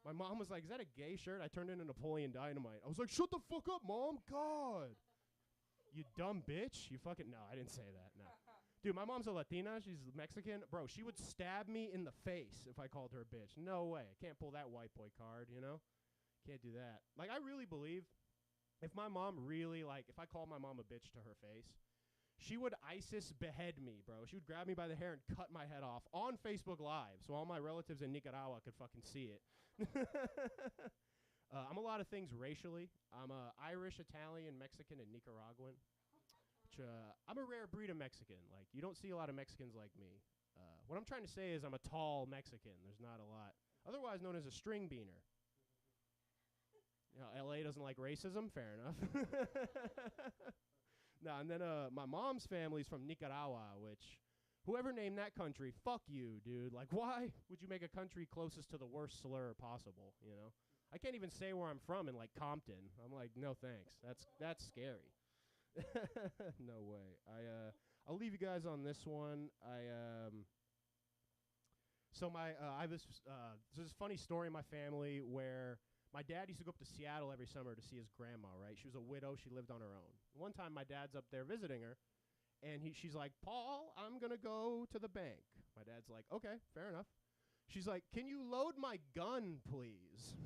My mom was like, is that a gay shirt? I turned into Napoleon Dynamite. I was like, shut the fuck up, Mom. God. You dumb bitch. You fucking... No, I didn't say that. No. Dude, my mom's a Latina. She's Mexican. Bro, she would stab me in the face if I called her a bitch. No way. I can't pull that white boy card, you know? Can't do that. Like, I really believe if my mom really, like, if I called my mom a bitch to her face, she would ISIS behead me, bro. She would grab me by the hair and cut my head off on Facebook Live so all my relatives in Nicaragua could fucking see it. I'm a lot of things racially. I'm Irish, Italian, Mexican, and Nicaraguan. Which, I'm a rare breed of Mexican. Like, you don't see a lot of Mexicans like me. What I'm trying to say is I'm a tall Mexican. There's not a lot. Otherwise known as a string beaner. You know, LA doesn't like racism? Fair enough. No, and then my mom's family's from Nicaragua, which whoever named that country, fuck you, dude. Like, why would you make a country closest to the worst slur possible, you know? I can't even say where I'm from in, like, Compton. I'm like, no thanks. That's scary. No way. I'll leave you guys on this one. So I have this funny story in my family where my dad used to go up to Seattle every summer to see his grandma, right? She was a widow. She lived on her own. One time, my dad's up there visiting her, and she's like, Paul, I'm going to go to the bank. My dad's like, okay, fair enough. She's like, can you load my gun, please?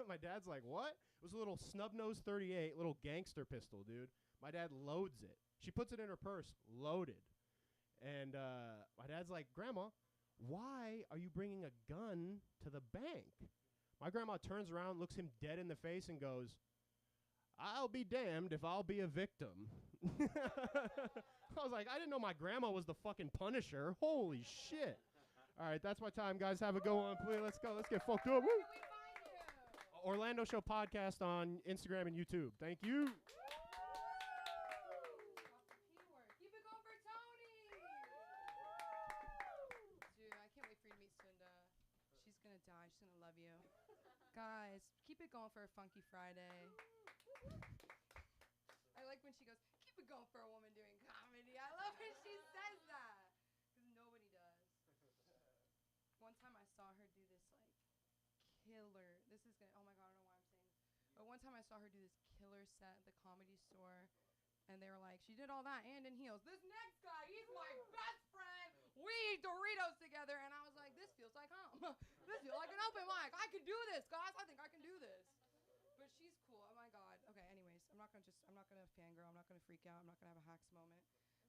My dad's like, what? It was a little snub-nosed 38, little gangster pistol, dude. My dad loads it. She puts it in her purse, loaded. And my dad's like, Grandma, why are you bringing a gun to the bank? My grandma turns around, looks him dead in the face, and goes, I'll be damned if I'll be a victim. I was like, I didn't know my grandma was the fucking Punisher. Holy shit. All right, that's my time, guys. Have a go on, please. Let's go. Let's get fucked up. Woo. Orlando Show Podcast on Instagram and YouTube. Thank you. Keep it going for Tony. Dude, I can't wait for you to meet Sunda. She's gonna die. She's gonna love you. Guys, keep it going for a Funky Friday. I like when she goes, keep it going for a woman doing comedy. I love when she says that. Because nobody does. One time I saw her do this, like, killer. This is gonna, oh my God, I don't know why I'm saying this. But one time I saw her do this killer set at the Comedy Store. And they were like, she did all that and in heels. This next guy, he's my best friend. We eat Doritos together. And I was like, this feels like home. This feels like an open mic. I can do this, guys. I think I can do this. But she's cool. Oh my God. Okay, anyways, I'm not gonna fangirl. I'm not gonna freak out. I'm not gonna have a hacks moment.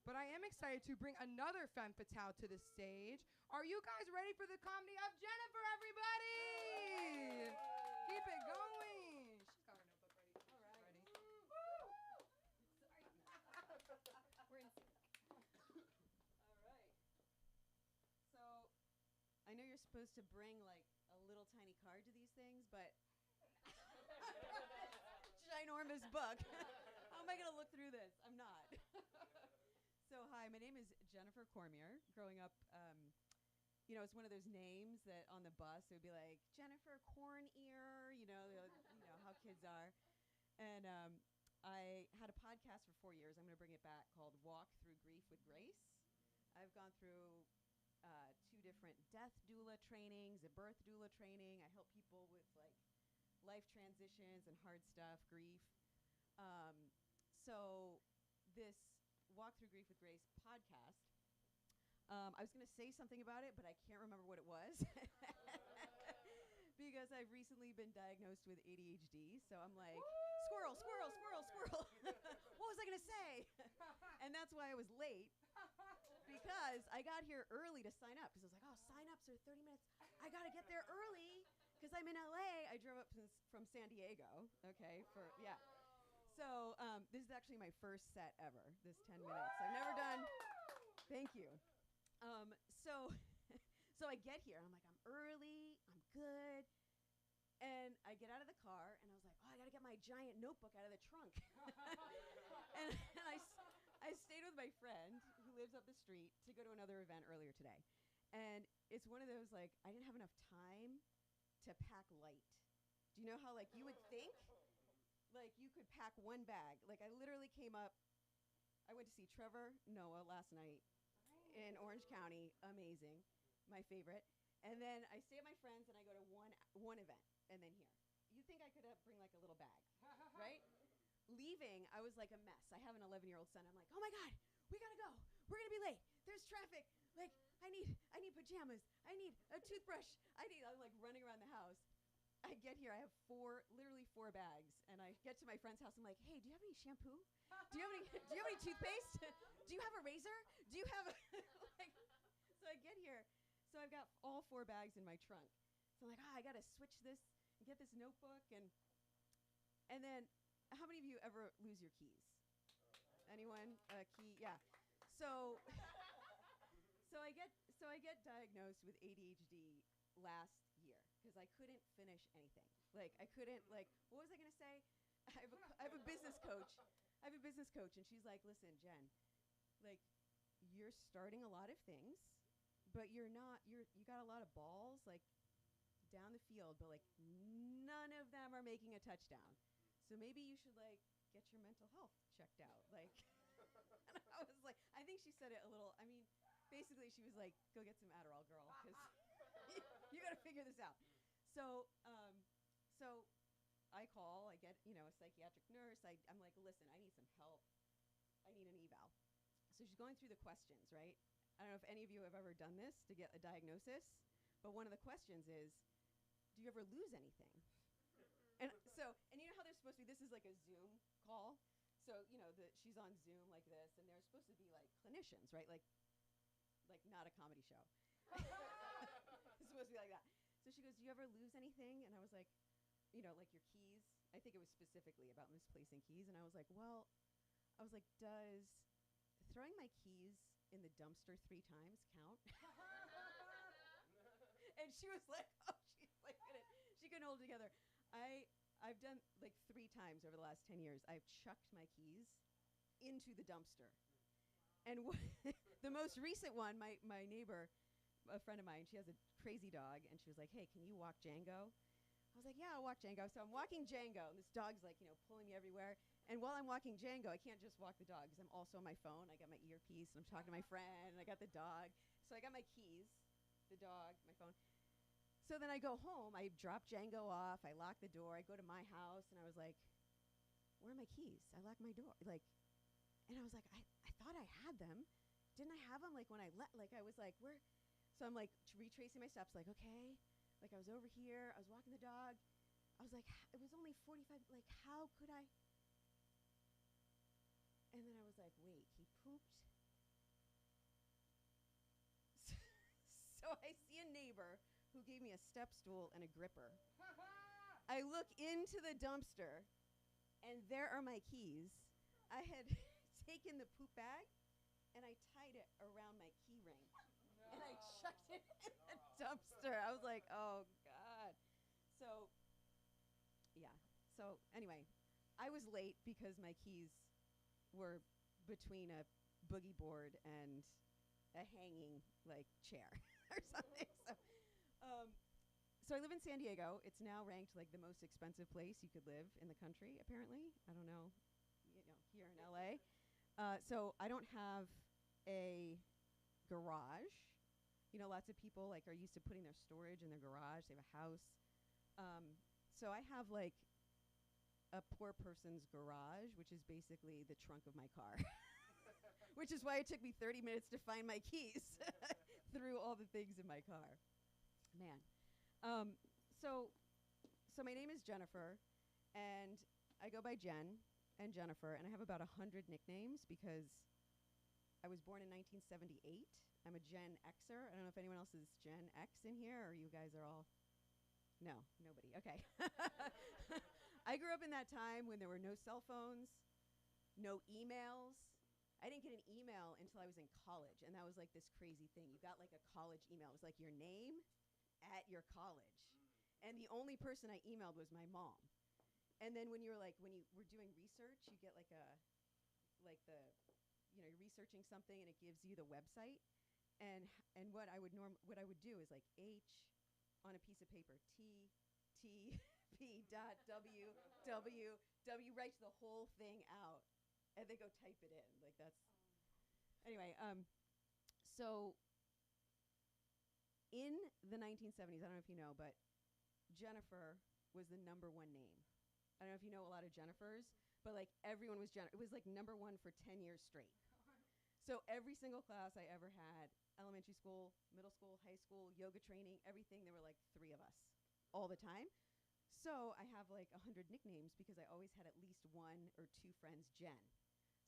But I am excited to bring another femme fatale to the stage. Are you guys ready for the comedy of Jennifer, everybody? Keep it going. She's got her notebook ready. All right. Ready. We're in sync. All right. So, I know you're supposed to bring like a little tiny card to these things, but ginormous book. How am I gonna look through this? I'm not. So, hi, my name is Jennifer Cormier. Growing up, it's one of those names that on the bus it would be like Jennifer Corn Ear. You know how kids are. And I had a podcast for 4 years. I'm going to bring it back, called Walk Through Grief with Grace. I've gone through 2 different death doula trainings, a birth doula training. I help people with like life transitions and hard stuff, grief. So this Walk Through Grief with Grace podcast, I was going to say something about it, but I can't remember what it was. Because I've recently been diagnosed with ADHD, so I'm like, squirrel, squirrel, squirrel, squirrel. What was I gonna say? And that's why I was late, because I got here early to sign up, because I was like, oh, sign-ups are 30 minutes. I gotta get there early, because I'm in LA. I drove up from San Diego, okay, So this is actually my first set ever, this 10 minutes. I've never done, thank you. So I get here, and I'm like, I'm early, I'm good. And I get out of the car, and I was like, oh, I gotta get my giant notebook out of the trunk. and I stayed with my friend who lives up the street to go to another event earlier today. And it's one of those, like, I didn't have enough time to pack light. Do you know how, like, you would think, like, you could pack one bag? Like, I literally came up, I went to see Trevor Noah last night in Orange County, amazing. My favorite. And then I stay at my friend's and I go to one event and then here. You'd think I could bring like a little bag, right? Leaving, I was like a mess. I have an 11-year-old son. I'm like, oh my God, we gotta go. We're gonna be late. There's traffic. Like, I need pajamas. I need a toothbrush. I'm like running around the house. I get here, I have literally four bags. And I get to my friend's house. I'm like, hey, do you have any shampoo? Do you have any toothpaste? Do you have a razor? Do you have so I get here. So I've got all 4 bags in my trunk. So I'm like, I gotta switch this and get this notebook and then how many of you ever lose your keys? Anyone? Key? Yeah. So I get diagnosed with ADHD last year because I couldn't finish anything. Like I couldn't what was I gonna say? I have a business coach. I have a business coach and she's like, listen, Jen, like you're starting a lot of things. But you got a lot of balls like down the field, but like none of them are making a touchdown. So maybe you should like get your mental health checked out. Like, and I was like, I think she said it a little. I mean, basically she was like, go get some Adderall, girl, because you got to figure this out. So I call. I get a psychiatric nurse. I'm like, listen, I need some help. I need an eval. So she's going through the questions, right? I don't know if any of you have ever done this to get a diagnosis, but one of the questions is, do you ever lose anything? And you know how they're supposed to be, this is like a Zoom call. So, she's on Zoom like this, and they're supposed to be like clinicians, right? Like not a comedy show. It's supposed to be like that. So she goes, do you ever lose anything? And I was like, like your keys. I think it was specifically about misplacing keys. And I was like, does throwing my keys in the dumpster 3 times count? And she was like, she couldn't hold it together. I've done like 3 times over the last 10 years. I've chucked my keys into the dumpster. And the most recent one, my neighbor, a friend of mine, she has a crazy dog, and she was like, hey, can you walk Django? I was like, yeah, I'll walk Django. So I'm walking Django, and this dog's like, pulling me everywhere. And while I'm walking Django, I can't just walk the dog because I'm also on my phone. I got my earpiece, and I'm talking to my friend, and I got the dog. So I got my keys, the dog, my phone. So then I go home. I drop Django off. I lock the door. I go to my house, and I was like, where are my keys? I locked my door. Like, And I was like, I thought I had them. Didn't I have them? Like when I I was like, where? So I'm like retracing my steps, like, okay. Like I was over here, I was walking the dog. I was like, it was only 45, like how could I? And then I was like, wait, he pooped? So I see a neighbor who gave me a step stool and a gripper. I look into the dumpster, and there are my keys. I had taken the poop bag, and I tied it around my key ring. No. And I chucked it in the dumpster. I was like, oh, God. So, yeah. So, anyway, I was late because my keys were between a boogie board and a hanging, like, chair or something. So I live in San Diego. It's now ranked, like, the most expensive place you could live in the country, apparently. I don't know, here in LA. So I don't have a garage. You know, lots of people like are used to putting their storage in their garage. They have a house. So I have like a poor person's garage, which is basically the trunk of my car, which is why it took me 30 minutes to find my keys through all the things in my car. Man. So my name is Jennifer, and I go by Jen and Jennifer, and I have about 100 nicknames because I was born in 1978. I'm a Gen Xer. I don't know if anyone else is Gen X in here, or you guys are all... No, nobody. Okay. I grew up in that time when there were no cell phones, no emails. I didn't get an email until I was in college, and that was like this crazy thing. You got like a college email. It was like your name at your college. And the only person I emailed was my mom. And then when you were doing research, you get like you're researching something and it gives you the website. And what I would do is like H on a piece of paper, P dot W, write the whole thing out, and then go type it in. Like that's, anyway, so in the 1970s, I don't know if you know, but Jennifer was the #1 name. I don't know if you know a lot of Jennifers, but like everyone was Jennifer. It was like #1 for 10 years straight. So every single class I ever had, elementary school, middle school, high school, yoga training, everything, there were like 3 of us all the time. So I have like 100 nicknames because I always had at least 1 or 2 friends Jen.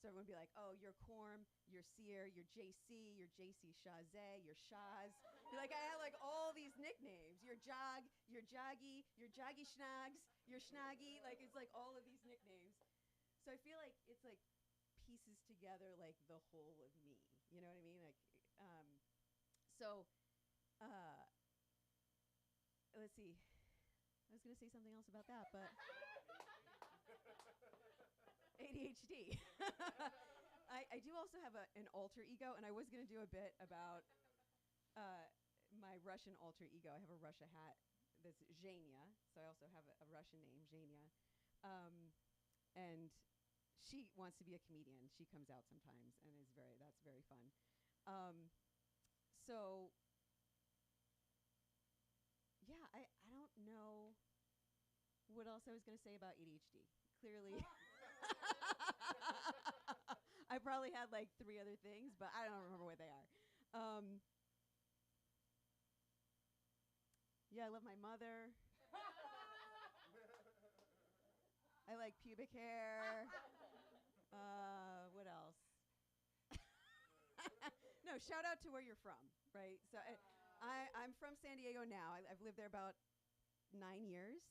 So everyone would be like, oh, you're Corm, you're Sear, you're JC, you're JC Shazay, you're Shaz. Like I had like all these nicknames. You're Jog, you're Joggy, you're Joggy Schnags, you're Schnaggy. Like it's like all of these nicknames. So I feel like it's like pieces together like the whole of me. You know what I mean? Like, let's see. I was going to say something else about that, but ADHD. I do also have an alter ego, and I was going to do a bit about my Russian alter ego. I have a Russia hat that's Zhenya, so I also have a Russian name, Zhenya. And she wants to be a comedian. She comes out sometimes, and that's very fun. So, yeah, I don't know what else I was going to say about ADHD. Clearly, I probably had like 3 other things, but I don't remember what they are. Yeah, I love my mother. I like pubic hair. What else? No, shout out to where you're from, right? So I'm from San Diego now. I've lived there about 9 years,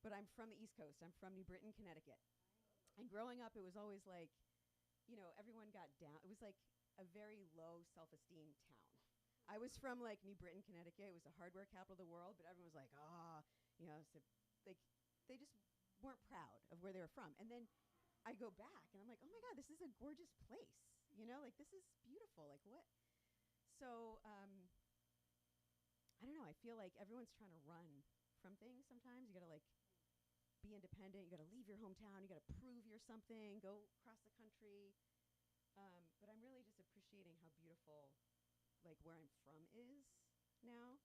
but I'm from the East Coast. I'm from New Britain, Connecticut. And growing up, it was always like, everyone got down. It was like a very low self-esteem town. I was from like New Britain, Connecticut. It was the hardware capital of the world, but everyone was like, so like they just weren't proud of where they were from. And then I go back and I'm like, oh my God, this is a gorgeous place. Like this is beautiful. Like what? So, I don't know. I feel like everyone's trying to run from things sometimes. You got to like be independent. You got to leave your hometown. You got to prove you're something, go across the country. But I'm really just appreciating how beautiful like where I'm from is now.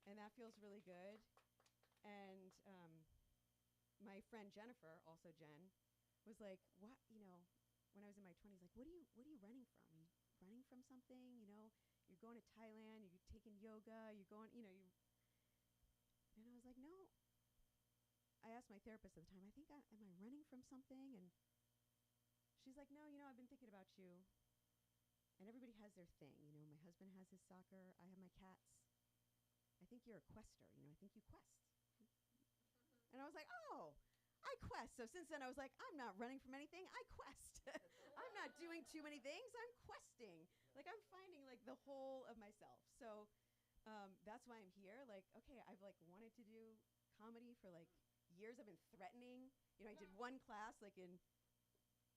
And that feels really good. And my friend Jennifer, also Jen, was like, what, when I was in my 20s, like, what are you running from? Are you running from something? You know, you're going to Thailand, you're taking yoga, you're going, you know, you. And I was like, no. I asked my therapist at the time, I think, am I running from something? And she's like, no, you know, I've been thinking about you. And everybody has their thing. You know, my husband has his soccer. I have my cats. I think you're a quester. You know, I think you quest. And I was like, oh, I quest. So since then, I was like, I'm not running from anything. I quest. I'm not doing too many things. I'm questing. Like, I'm finding, like, the whole of myself. So that's why I'm here. Like, okay, I've, like, wanted to do comedy for, like, years. I've been threatening. You know, I did one class, like, in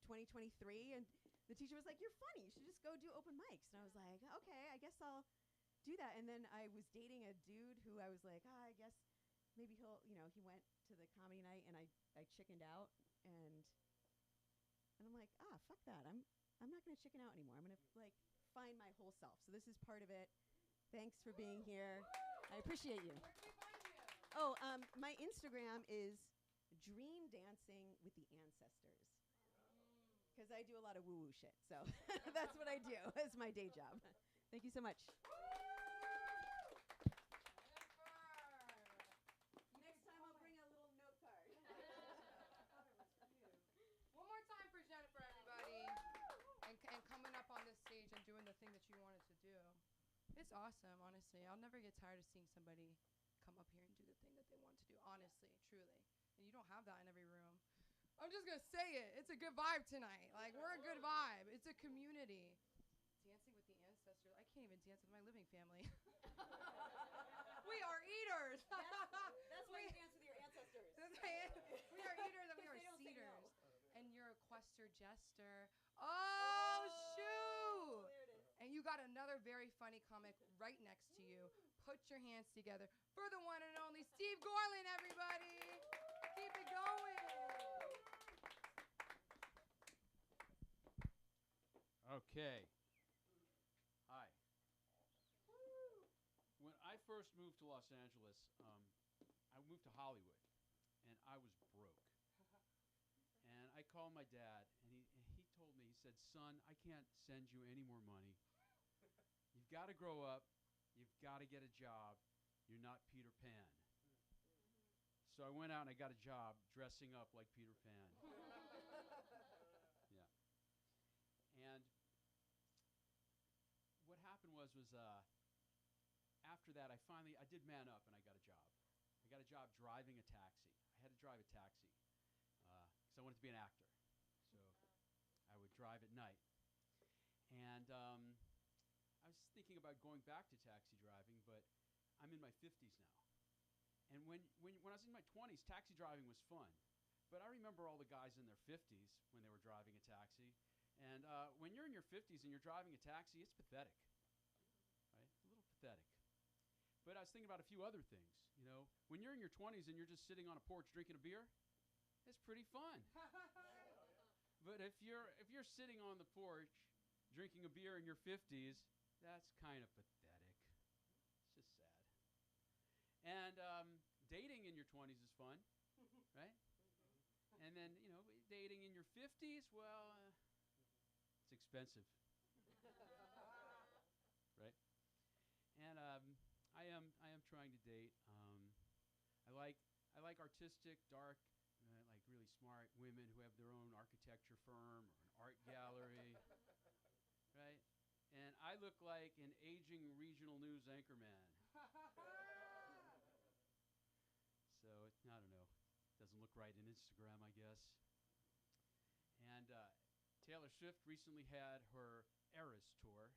2023, and the teacher was like, you're funny. You should just go do open mics. And I was like, okay, I guess I'll do that. And then I was dating a dude who I was like, I guess maybe he'll, you know, he went to the comedy night, and I chickened out, and I'm like, fuck that. I'm not going to chicken out anymore. I'm going to, like, find my whole self. So this is part of it. Thanks for being here. I appreciate you. Where can we find you? Oh, my Instagram is Dream Dancing with the Ancestors. Because I do a lot of woo-woo shit. So that's what I do as my day job. Thank you so much. Next time I'll bring a little note card. One more time for Jennifer, everybody. And coming up on this stage and doing the thing that you wanted to do. It's awesome, honestly. I'll never get tired of seeing somebody come up here and do the thing that they want to do, honestly, truly. And you don't have that in every room. I'm just going to say it. It's a good vibe tonight. Like, we're a good vibe. It's a community. Dancing with the ancestors. I can't even dance with my living family. We are eaters. That's why you dance with your ancestors. We are eaters and we are They don't say cedars. no. And you're a quester jester. Oh, shoot. There it is. And you got another very funny comic right next to you. Put your hands together for the one and only Steve Gorlin, everybody. Keep it going. Okay. Hi. When I first moved to Los Angeles, I moved to Hollywood, and I was broke. And I called my dad, and he told me, he said, son, I can't send you any more money. You've got to grow up. You've got to get a job. You're not Peter Pan. So I went out and I got a job dressing up like Peter Pan. Yeah. And what happened was after that, I did man up and I got a job. I got a job driving a taxi. I had to drive a taxi because I wanted to be an actor. So I would drive at night. And I was thinking about going back to taxi driving, but I'm in my 50s now. And when I was in my 20s, taxi driving was fun. But I remember all the guys in their 50s when they were driving a taxi. And when you're in your 50s and you're driving a taxi, it's pathetic, right? A little pathetic. But I was thinking about a few other things. You know, when you're in your 20s and you're just sitting on a porch drinking a beer, it's pretty fun. But if you're sitting on the porch drinking a beer in your 50s, that's kind of pathetic. It's just sad. And dating in your 20s is fun, right? And then, you know, dating in your 50s, well, it's expensive, right? And I am trying to date. I like artistic, dark, like really smart women who have their own architecture firm or an art gallery, right? And I look like an aging regional news anchorman. So I don't know. Doesn't look right in Instagram, I guess. And Taylor Swift recently had her Eras tour.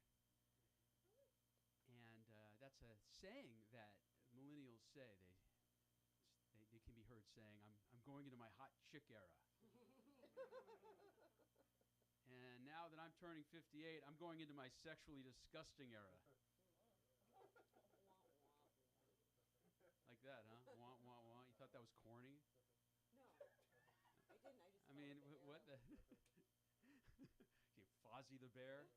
And that's a saying that millennials say. They can be heard saying, I'm going into my hot chick era. And now that I'm turning 58, I'm going into my sexually disgusting era. Like that, huh? Wah, wah, wah. You thought that was corny? No, I didn't. I just. I mean, what the? Fozzie the Bear.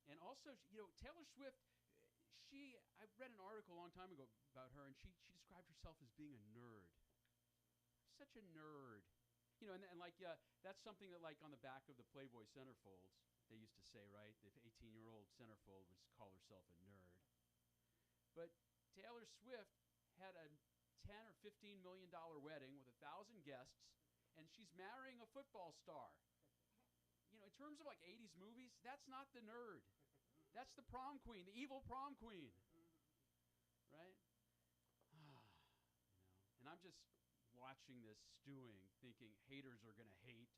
And also, you know, Taylor Swift. I read an article a long time ago about her, and she described herself as being a nerd. Such a nerd. you know, and like that's something that like on the back of the Playboy centerfolds they used to say, right? The 18-year-old centerfold would call herself a nerd. But Taylor Swift had a $10 or $15 million wedding with 1,000 guests, and she's marrying a football star. You know, in terms of like 80s movies, that's not the nerd. That's the prom queen, the evil prom queen. Right? You know, and I'm just watching this stewing, thinking haters are going to hate.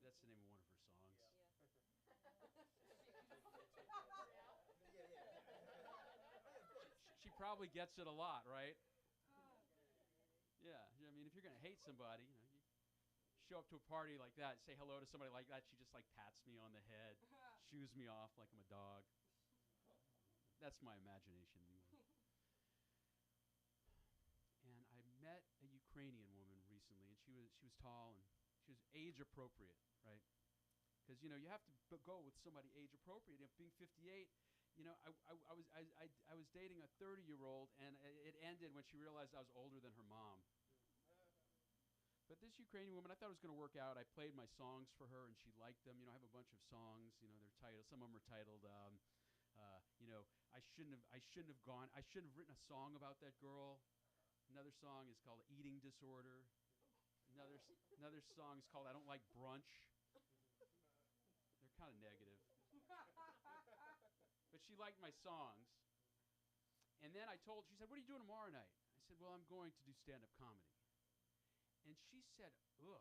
That's the name of one of her songs. She probably gets it a lot, right? Yeah, I mean, if you're going to hate somebody, you know, you show up to a party like that, say hello to somebody like that, she just like pats me on the head, shoos me off like I'm a dog. That's my imagination. And I met a Ukrainian woman recently, and she was tall and she was age appropriate, right? Because you know you have to go with somebody age appropriate. If being 58, you know, I was dating a 30-year-old, and it ended when she realized I was older than her mom. But this Ukrainian woman, I thought it was going to work out. I played my songs for her, and she liked them. You know, I have a bunch of songs. You know, they're titled. Some of them are titled. You know, I shouldn't have written a song about that girl. Another song is called Eating Disorder. Another song is called I Don't Like Brunch. They're kind of negative. But she liked my songs. And then she said, what are you doing tomorrow night? I said, well, I'm going to do stand-up comedy. And she said, ugh,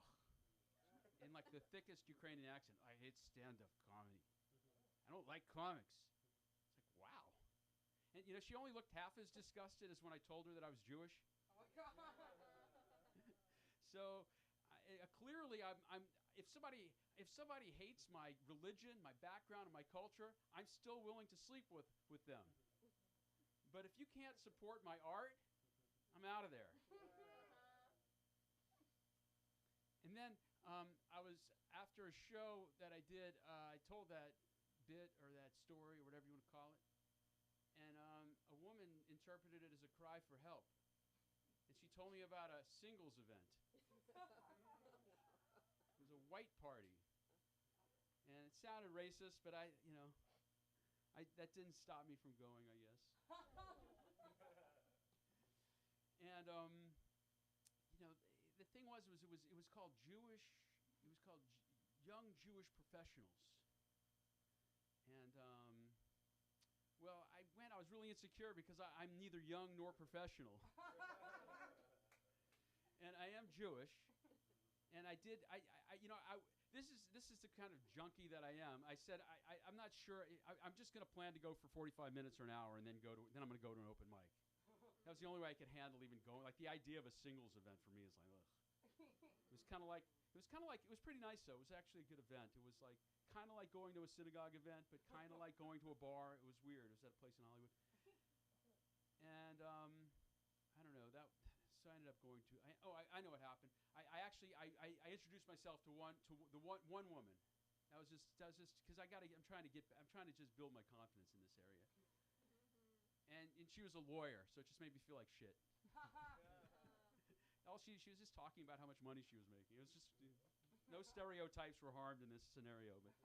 in like the thickest Ukrainian accent, I hate stand-up comedy. I don't like comics. It's like, wow. And, you know, she only looked half as disgusted as when I told her that I was Jewish. Oh, my God. So, clearly, if somebody hates my religion, my background, and my culture, I'm still willing to sleep with them. But if you can't support my art, I'm out of there. And then I was, after a show that I did, I told that bit or that story or whatever you want to call it. And a woman interpreted it as a cry for help. And she told me about a singles event. It was a white party. And it sounded racist, but that didn't stop me from going, I guess. And, you know, the thing was it was called Young Jewish Professionals. And, well, I was really insecure because I'm neither young nor professional. And I am Jewish. And this is the kind of junkie that I am. I said, I'm not sure. I'm just going to plan to go for 45 minutes or an hour and then I'm going to go to an open mic. That was the only way I could handle even going. Like the idea of a singles event for me is like, ugh. It was pretty nice though. It was actually a good event. It was like kind of like going to a synagogue event, but kind of like going to a bar. It was weird. It was at a place in Hollywood. And I don't know that. So I ended up going to. I know what happened. I introduced myself to one woman. That was just because I'm trying to just build my confidence in this area. And she was a lawyer, so it just made me feel like shit. She was just talking about how much money she was making. It was just no stereotypes were harmed in this scenario, but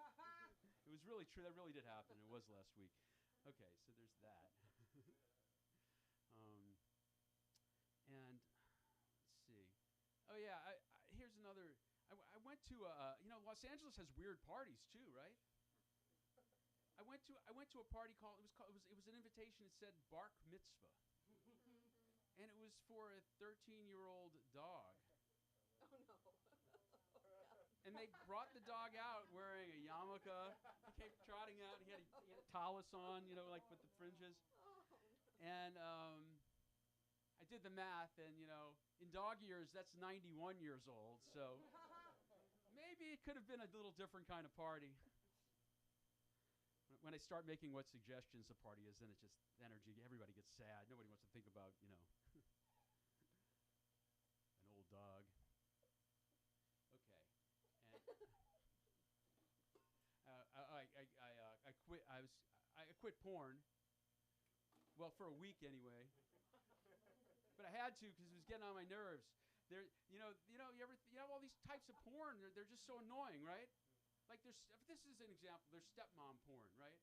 it was really true. That really did happen. It was last week. Okay, so there's that. And let's see. Oh yeah, here's another. I went to Los Angeles has weird parties too, right? I went to a party called it was an invitation that said Bar Mitzvah. And it was for a 13-year-old dog. Oh no. And they brought the dog out wearing a yarmulke. He came trotting out. He had a tallis on, like with the fringes. And I did the math, and in dog years, that's 91 years old. So maybe it could have been a little different kind of party. When I start making what suggestions the party is, then it just energy. Everybody gets sad. Nobody wants to think about an old dog. Okay. And I quit. I quit porn. Well, for a week anyway. But I had to because it was getting on my nerves. You have all these types of porn. They're just so annoying, right? Like this is an example. There's stepmom porn, right?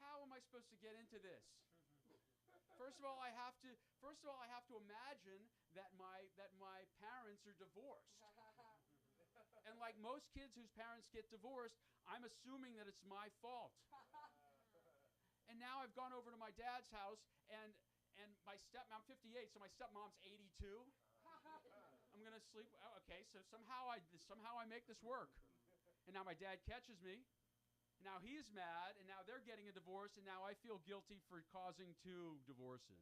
How am I supposed to get into this? First of all, I have to imagine that my parents are divorced. And like most kids whose parents get divorced, I'm assuming that it's my fault. And now I've gone over to my dad's house, and I'm 58, so my stepmom's 82. I'm gonna sleep. Okay, so somehow I make this work. And now my dad catches me. And now he's mad, and now they're getting a divorce, and now I feel guilty for causing 2 divorces.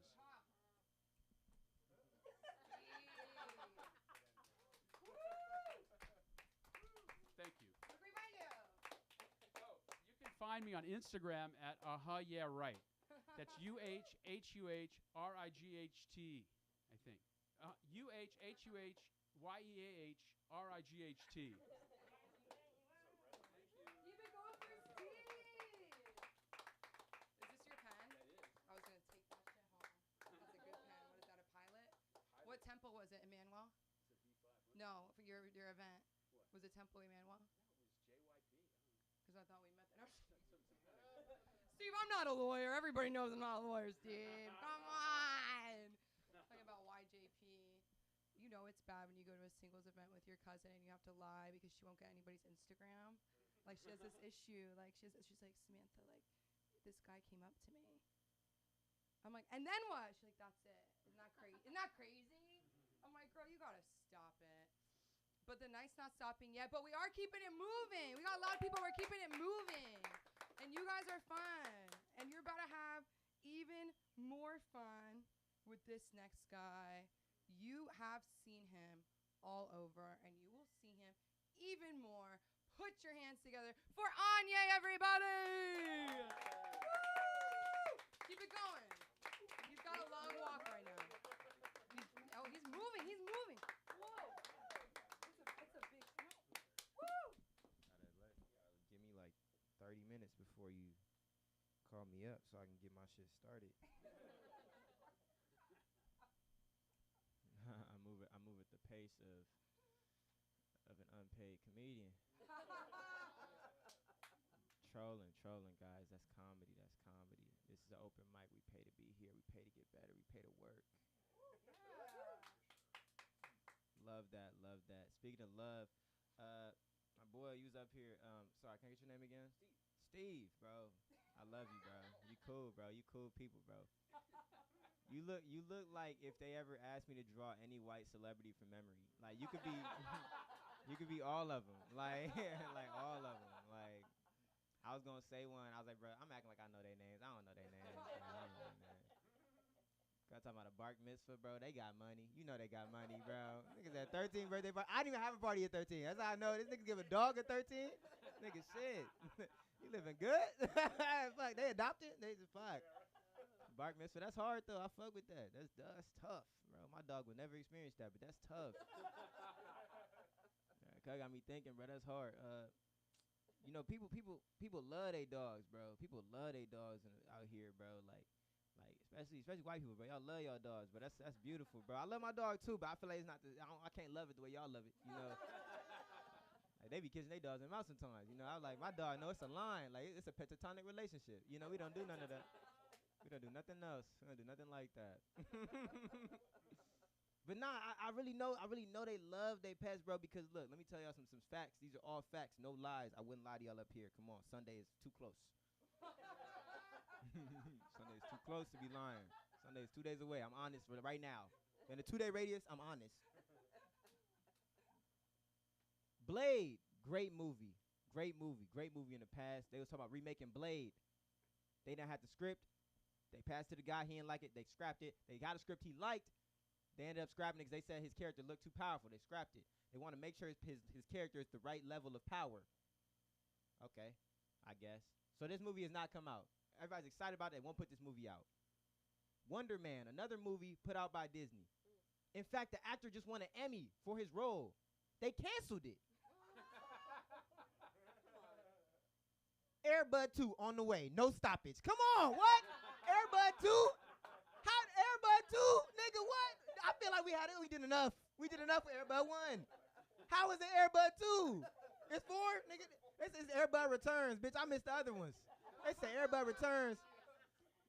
Thank you. Oh, you can find me on Instagram at yeah right. That's UHHUHRIGHT, I think. UHHUHYEAHRIGHT. Keep it going for Steve. Is this your pen? That is. I was gonna take that shit home. That's a good pen. What is that? A pilot? What temple was it, Emmanuel? It's a B5. No, for your event. What? Was it Temple Emmanuel? No, it was JYP. Because I thought we met there. Steve, I'm not a lawyer. Everybody knows I'm not a lawyer, Steve. Come on. Talking about YJP. You know it's bad when you go to a singles event with your cousin and you have to lie because she won't get anybody's Instagram. Like she has this issue. Like she's like, Samantha, like this guy came up to me. I'm like, and then what? She's like, that's it. Isn't that crazy? Isn't that crazy? I'm like, girl, you gotta stop it. But the night's not stopping yet. But we are keeping it moving. We got a lot of people who are keeping it moving. And you guys are fun. And you're about to have even more fun with this next guy. You have seen him all over, and you will see him even more. Put your hands together for Anye, everybody! Woo! Keep it going. He's got a long walk right now. He's moving. He's moving. Whoa. It's a big snow. Woo! Give me like 30 minutes before you call me up so I can get my shit started. I move at the pace of an unpaid comedian. Trolling, guys. That's comedy. This is an open mic. We pay to be here. We pay to get better. We pay to work. Love that. Speaking of love, my boy, you was up here. Sorry, can I get your name again? Steve, bro. I love you, bro. You cool, bro. You cool people, bro. You look like if they ever asked me to draw any white celebrity from memory. Like you could be, you could be all of them. Like, like all of them. Like, I was gonna say one. I was like, bro, I'm acting like I know their names. I don't know their names. Got talking about a bark mitzvah, bro. They got money. You know they got money, bro. Niggas at 13th birthday party. I didn't even have a party at 13. That's how I know. This niggas give a dog at 13. Nigga, shit. You living good? Fuck, they adopted. They just fuck. Bark mitzvah. That's hard though. I fuck with that. That's tough, bro. My dog would never experience that, but that's tough. Cause got me thinking, bro. That's hard. You know, people love their dogs, bro. People love their dogs out here, bro. Like especially white people, bro. Y'all love y'all dogs, but that's beautiful, bro. I love my dog too, but I feel like it's not. I can't love it the way y'all love it, you know. Like they be kissing their dogs in the mouth sometimes, you know. I like my dog. No, it's a line. Like it's a pentatonic relationship. You know, we don't do none of that. We don't do nothing else. We don't do nothing like that. But nah, I really know they love their pets, bro. Because look, let me tell y'all some facts. These are all facts, no lies. I wouldn't lie to y'all up here. Come on, Sunday is too close. Sunday is too close to be lying. Sunday is 2 days away. I'm honest for right now. In a 2-day radius, I'm honest. Blade, great movie in the past. They was talking about remaking Blade. They didn't have the script. They passed to the guy. He didn't like it. They scrapped it. They got a script he liked. They ended up scrapping it because they said his character looked too powerful. They scrapped it. They want to make sure his character is the right level of power. Okay, I guess. So this movie has not come out. Everybody's excited about it. They won't put this movie out. Wonder Man, another movie put out by Disney. In fact, the actor just won an Emmy for his role. They canceled it. Air Bud 2 on the way. No stoppage. Come on, what? Air Bud 2? How Air Bud 2? Nigga, what? I feel like we did enough. We did enough for Air Bud 1. How is it Air Bud 2? It's 4, nigga. This is Air Bud Returns, bitch. I missed the other ones. They say Air Bud Returns.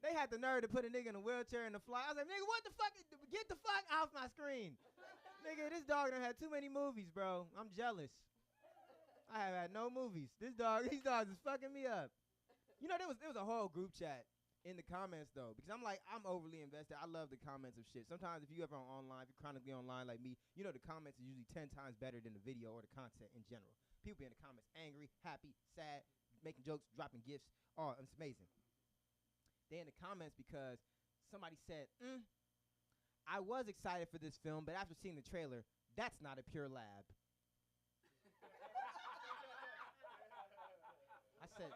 They had the nerve to put a nigga in a wheelchair in the fly. I was like, nigga, what the fuck? Get the fuck off my screen. Nigga, this dog done had too many movies, bro. I'm jealous. I have had no movies. These dogs is fucking me up. You know, there was a whole group chat in the comments, though, because I'm overly invested. I love the comments of shit. Sometimes if you ever online, if you're chronically online like me, you know the comments are usually 10 times better than the video or the content in general. People be in the comments angry, happy, sad, making jokes, dropping gifts. Oh, it's amazing. They in the comments because somebody said, I was excited for this film, but after seeing the trailer, that's not a pure lab. I said,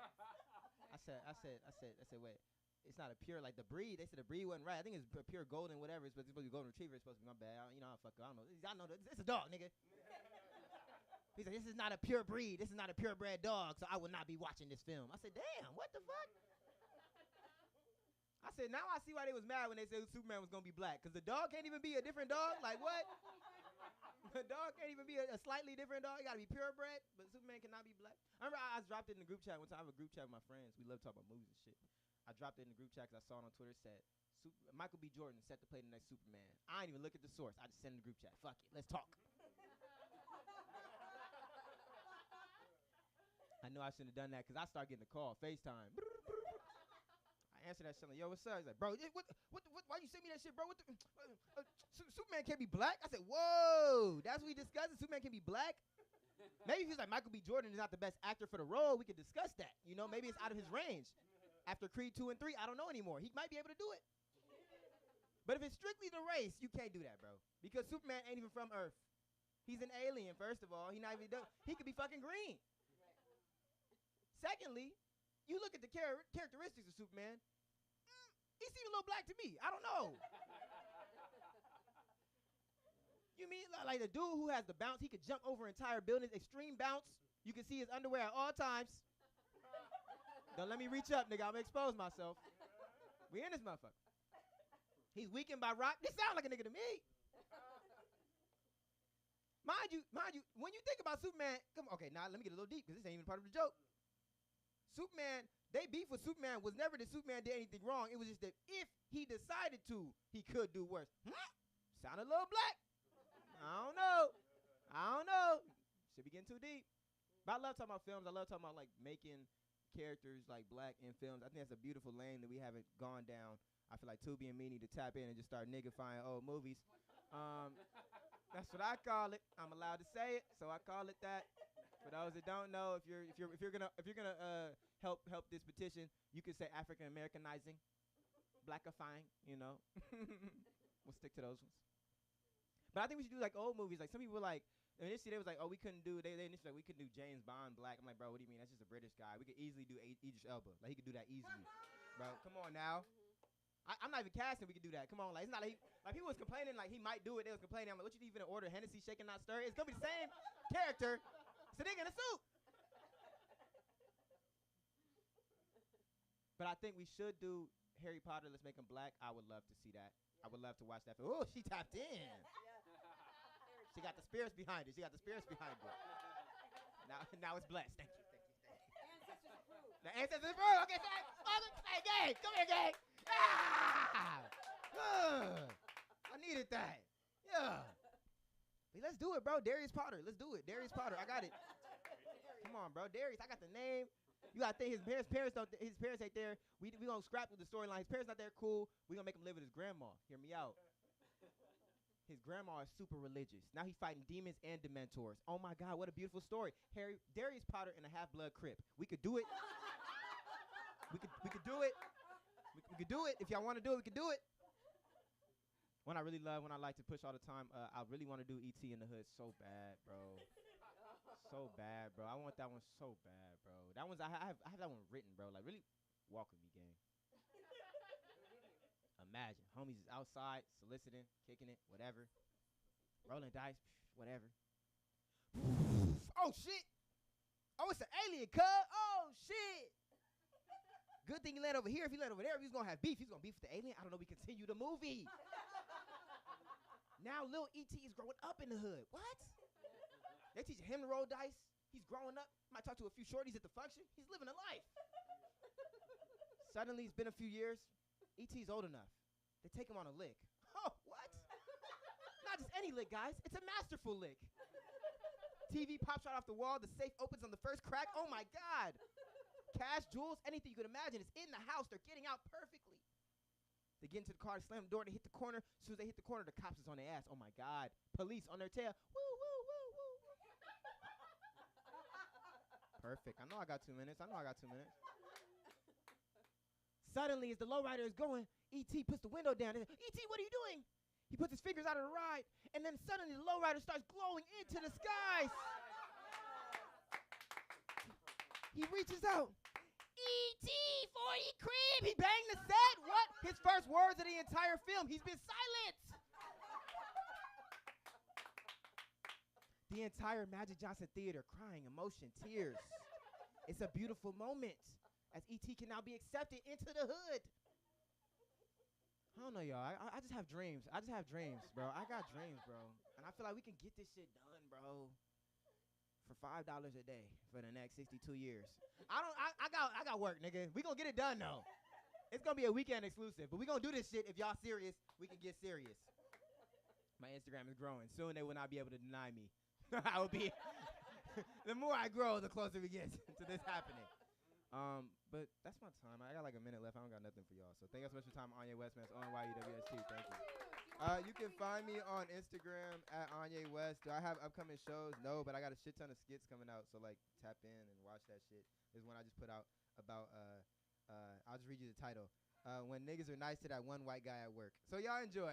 wait, it's not a pure, like the breed. They said the breed wasn't right. I think it's a pure golden whatever. It's supposed to be golden retriever. It's supposed to be my bad. I don't know. I know. It's a dog, nigga. He's like, this is not a pure breed. This is not a purebred dog, so I will not be watching this film. I said, damn, what the fuck? I said, now I see why they was mad when they said Superman was going to be black. Because the dog can't even be a different dog? Like, what? The dog can't even be a slightly different dog? You got to be purebred, but Superman cannot be black? I remember I dropped it in the group chat one time. I have a group chat with my friends. We love talking about movies and shit. I dropped it in the group chat because I saw it on Twitter. It said, Michael B. Jordan set to play the next Superman. I ain't even look at the source. I just sent it in the group chat. Fuck it. Let's talk. I know I shouldn't have done that because I started getting a call, FaceTime. I answered that shit like, yo, what's up? He's like, bro, why you send me that shit, bro? Superman can't be black? I said, whoa, that's what we discussed? Superman can be black? Maybe if he's like, Michael B. Jordan is not the best actor for the role, we could discuss that. You know, maybe it's out of his range. After Creed 2 and 3, I don't know anymore. He might be able to do it. But if it's strictly the race, you can't do that, bro. Because Superman ain't even from Earth. He's an alien, first of all. He could be fucking green. Secondly, you look at the characteristics of Superman, he seems a little black to me. I don't know. You mean like the dude who has the bounce, he could jump over entire buildings, extreme bounce. You can see his underwear at all times. Don't let me reach up, nigga. I'm gonna expose myself. We in this motherfucker. He's weakened by rock. This sounds like a nigga to me. Mind you, when you think about Superman, okay, now let me get a little deep because this ain't even part of the joke. Superman, they beef with Superman was never that Superman did anything wrong. It was just that if he decided to, he could do worse. Sound a little black. I don't know. Should be getting too deep. But I love talking about films. I love talking about like making characters like black in films. I think that's a beautiful lane that we haven't gone down. I feel like Tubi and me need to tap in and just start niggifying old movies. That's what I call it. I'm allowed to say it, so I call it that. For those that don't know, if you're gonna help this petition, you can say African Americanizing, blackifying. You know, we'll stick to those ones. But I think we should do like old movies. Like some people were like, initially they was like, oh, we couldn't do. They initially like we couldn't do James Bond black. I'm like, bro, what do you mean? That's just a British guy. We could easily do Idris Elba. Like he could do that easily, bro. Come on now. I'm not even casting. We could do that. Come on, like it's not like people was complaining like he might do it. They was complaining. I'm like, what you even order? Hennessy, shaken, not stirred. It's gonna be the same character. It's a nigga in a suit. But I think we should do Harry Potter. Let's make him black. I would love to see that. Yeah. I would love to watch that. Oh, she tapped in. Yeah. She got the spirits behind it. Now it's blessed. Thank you. Ancestors approved. The ancestors approved. Okay, hey, gang, come here, gang. Ah! I needed that. Yeah. Hey, let's do it, bro. Darius Potter. Let's do it. Darius Potter. I got it. Come on, bro. Darius, I got the name. You gotta think his parents ain't there. We gonna scrap with the storyline. His parents not there, cool. We gonna make him live with his grandma. Hear me out. His grandma is super religious. Now he's fighting demons and dementors. Oh my God, what a beautiful story. Darius Potter and a half-blood Crip. We could do it. We could do it. We could do it. If y'all want to do it, we could do it. One I really love, one I like to push all the time, I really want to do E.T. in the Hood so bad, bro. So bad, bro. I want that one so bad, bro. That one's I have that one written, bro. Like really, walk with me, gang. Imagine, homies is outside, soliciting, kicking it, whatever. Rolling dice, whatever. Oh shit! Oh, it's an alien, cuz. Oh shit! Good thing he landed over here. If he landed over there, if he's gonna have beef, he's gonna beef with the alien. I don't know. We continue the movie. Now little E.T. is growing up in the hood. What? They teach him to roll dice. He's growing up. Might talk to a few shorties at the function. He's living a life. Suddenly, it's been a few years. E.T.'s old enough. They take him on a lick. Oh, what? Not just any lick, guys. It's a masterful lick. TV pops right off the wall. The safe opens on the first crack. Oh, my God. Cash, jewels, anything you could imagine is in the house. They're getting out perfectly. They get into the car, they slam the door, they hit the corner. As soon as they hit the corner, the cops is on their ass. Oh, my God. Police on their tail. Woo, woo, woo, woo. Perfect. I know I got 2 minutes. Suddenly, as the lowrider is going, E.T. puts the window down. E.T., what are you doing? He puts his fingers out of the ride, and then suddenly the lowrider starts glowing into the skies. He reaches out. E.T. 40 crib. He banged the set. What? His first words of the entire film. He's been silent. The entire Magic Johnson Theater crying, emotion, tears. It's a beautiful moment as E.T. can now be accepted into the hood. I don't know, y'all. I just have dreams. I got dreams, bro. And I feel like we can get this shit done, bro, for $5 a day for the next 62 years. I got work, nigga. We gonna get it done, though. It's gonna be a weekend exclusive, but we gonna do this shit. If y'all serious, we can get serious. My Instagram is growing. Soon they will not be able to deny me. I will be. The more I grow, the closer we get to this happening. But that's my time. I got like a minute left. I don't got nothing for y'all. So thank you so much for your time, Anya West, man. It's ONYEWST. Thank you. You can find me on Instagram at Anya West. Do I have upcoming shows? No, but I got a shit ton of skits coming out. So like tap in and watch that shit. There's one I just put out about I'll just read you the title. When niggas are nice to that one white guy at work. So y'all enjoy.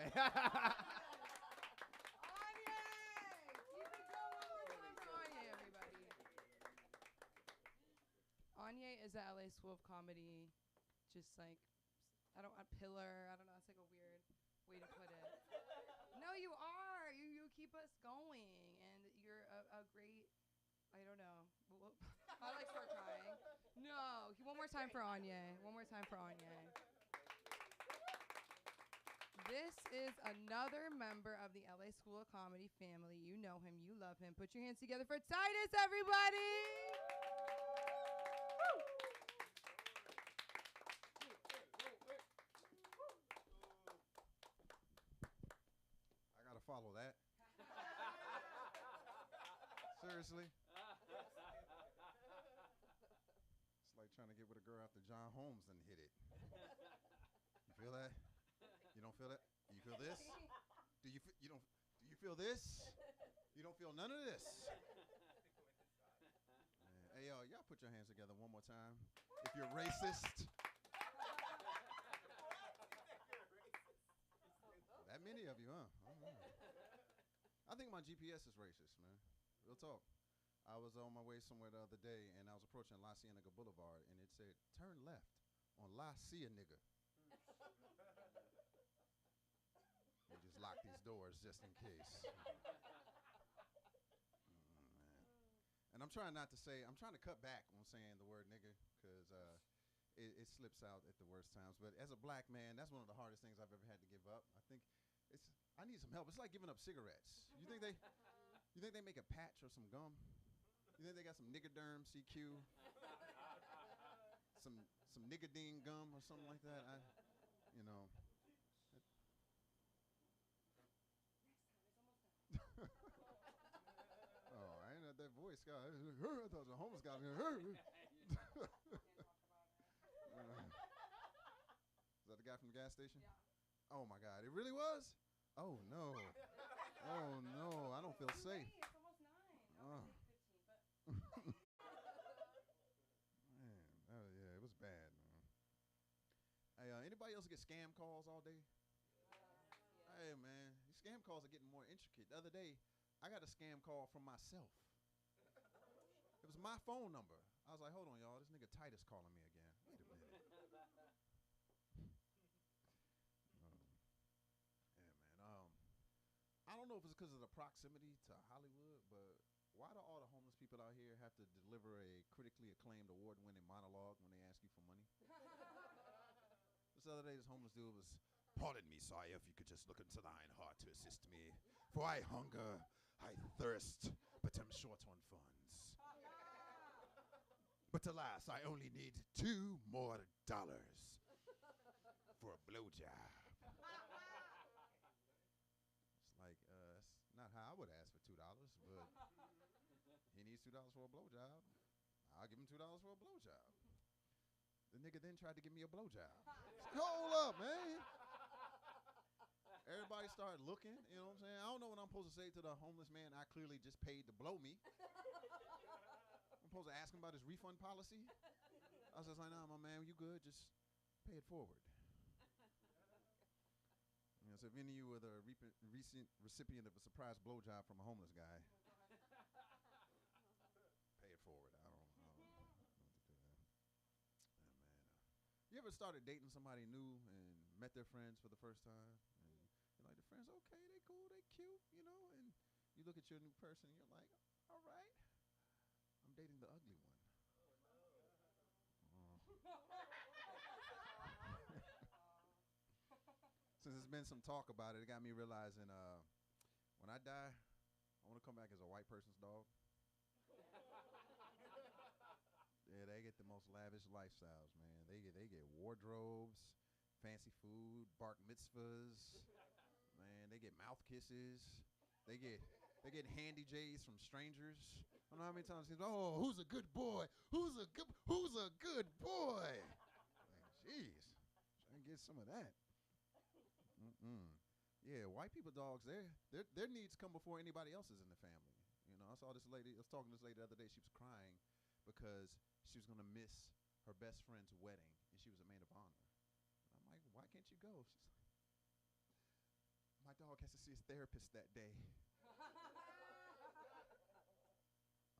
Anya is the LA School of Comedy, just like, a pillar. I don't know. It's like a weird way to put it. No, you are. You keep us going, and you're a great. I don't know. I like start crying. No, one more time for Anya. This is another member of the LA School of Comedy family. You know him. You love him. Put your hands together for Titus, everybody. I gotta follow that. Seriously? It's like trying to get with a girl after John Holmes and hit it. You feel that? You don't feel that? Do you feel this? Do you feel this? You don't feel none of this. Man. Hey, y'all put your hands together one more time. If you're racist. That many of you, huh? I think my GPS is racist, man. Real talk. I was on my way somewhere the other day, and I was approaching La Cienega Boulevard, and it said, turn left on La Cienega. We just lock these doors just in case. Man. And I'm trying to cut back on saying the word nigga, because it slips out at the worst times. But as a black man, that's one of the hardest things I've ever had to give up. I need some help. It's like giving up cigarettes. You think they make a patch or some gum? You think they got some Niggaderm CQ? some Nigodine gum or something like that? Oh, I ain't had that voice, guy. I thought it was a homeless guy. Is that the guy from the gas station? Yeah. Oh my God, it really was? Oh no. Oh no, I don't feel safe. It's almost 9. Oh. 15, man, yeah, it was bad, man. Hey, anybody else get scam calls all day? Hey, man, these scam calls are getting more intricate. The other day, I got a scam call from myself. It was my phone number. I was like, hold on, y'all. This nigga Titus calling me again. Wait a minute. Yeah, man. I don't know if it's because of the proximity to Hollywood, but why do all the homeless people out here have to deliver a critically acclaimed award-winning monologue when they ask you for money? This other day, this homeless dude was Pardon me, sire, if you could just look into thine heart to assist me. For I hunger, I thirst, but am short on funds. But alas, I only need $2 more for a blowjob. It's like, that's not how I would ask for $2, but he needs $2 for a blowjob. I'll give him $2 for a blowjob. The nigga then tried to give me a blowjob. Hold up, man. Everybody started looking, you know what I'm saying? I don't know what I'm supposed to say to the homeless man I clearly just paid to blow me. I'm supposed to ask him about his refund policy. I was just like, nah, my man, you good? Just pay it forward. You know, so if any of you were the recent recipient of a surprise blowjob from a homeless guy, pay it forward. I don't know what to do there. Yeah, man. You ever started dating somebody new and met their friends for the first time? And you're like, the friends, okay, they cool, they cute, you know? And you look at your new person and you're like, all right, I'm dating the ugly one. Since there's been some talk about it, it got me realizing when I die, I want to come back as a white person's dog. Yeah, they get the most lavish lifestyles, man. They get wardrobes, fancy food, bar mitzvahs. Man, they get mouth kisses. They get handy J's from strangers. I don't know how many times he's, oh, who's a good boy? Who's a good boy? Like, jeez, trying to get some of that. Yeah, white people dogs, their needs come before anybody else's in the family. You know, I saw this lady, I was talking to this lady the other day, she was crying because she was gonna miss her best friend's wedding and she was a maid of honor. And I'm like, why can't you go? She's like, my dog has to see his therapist that day.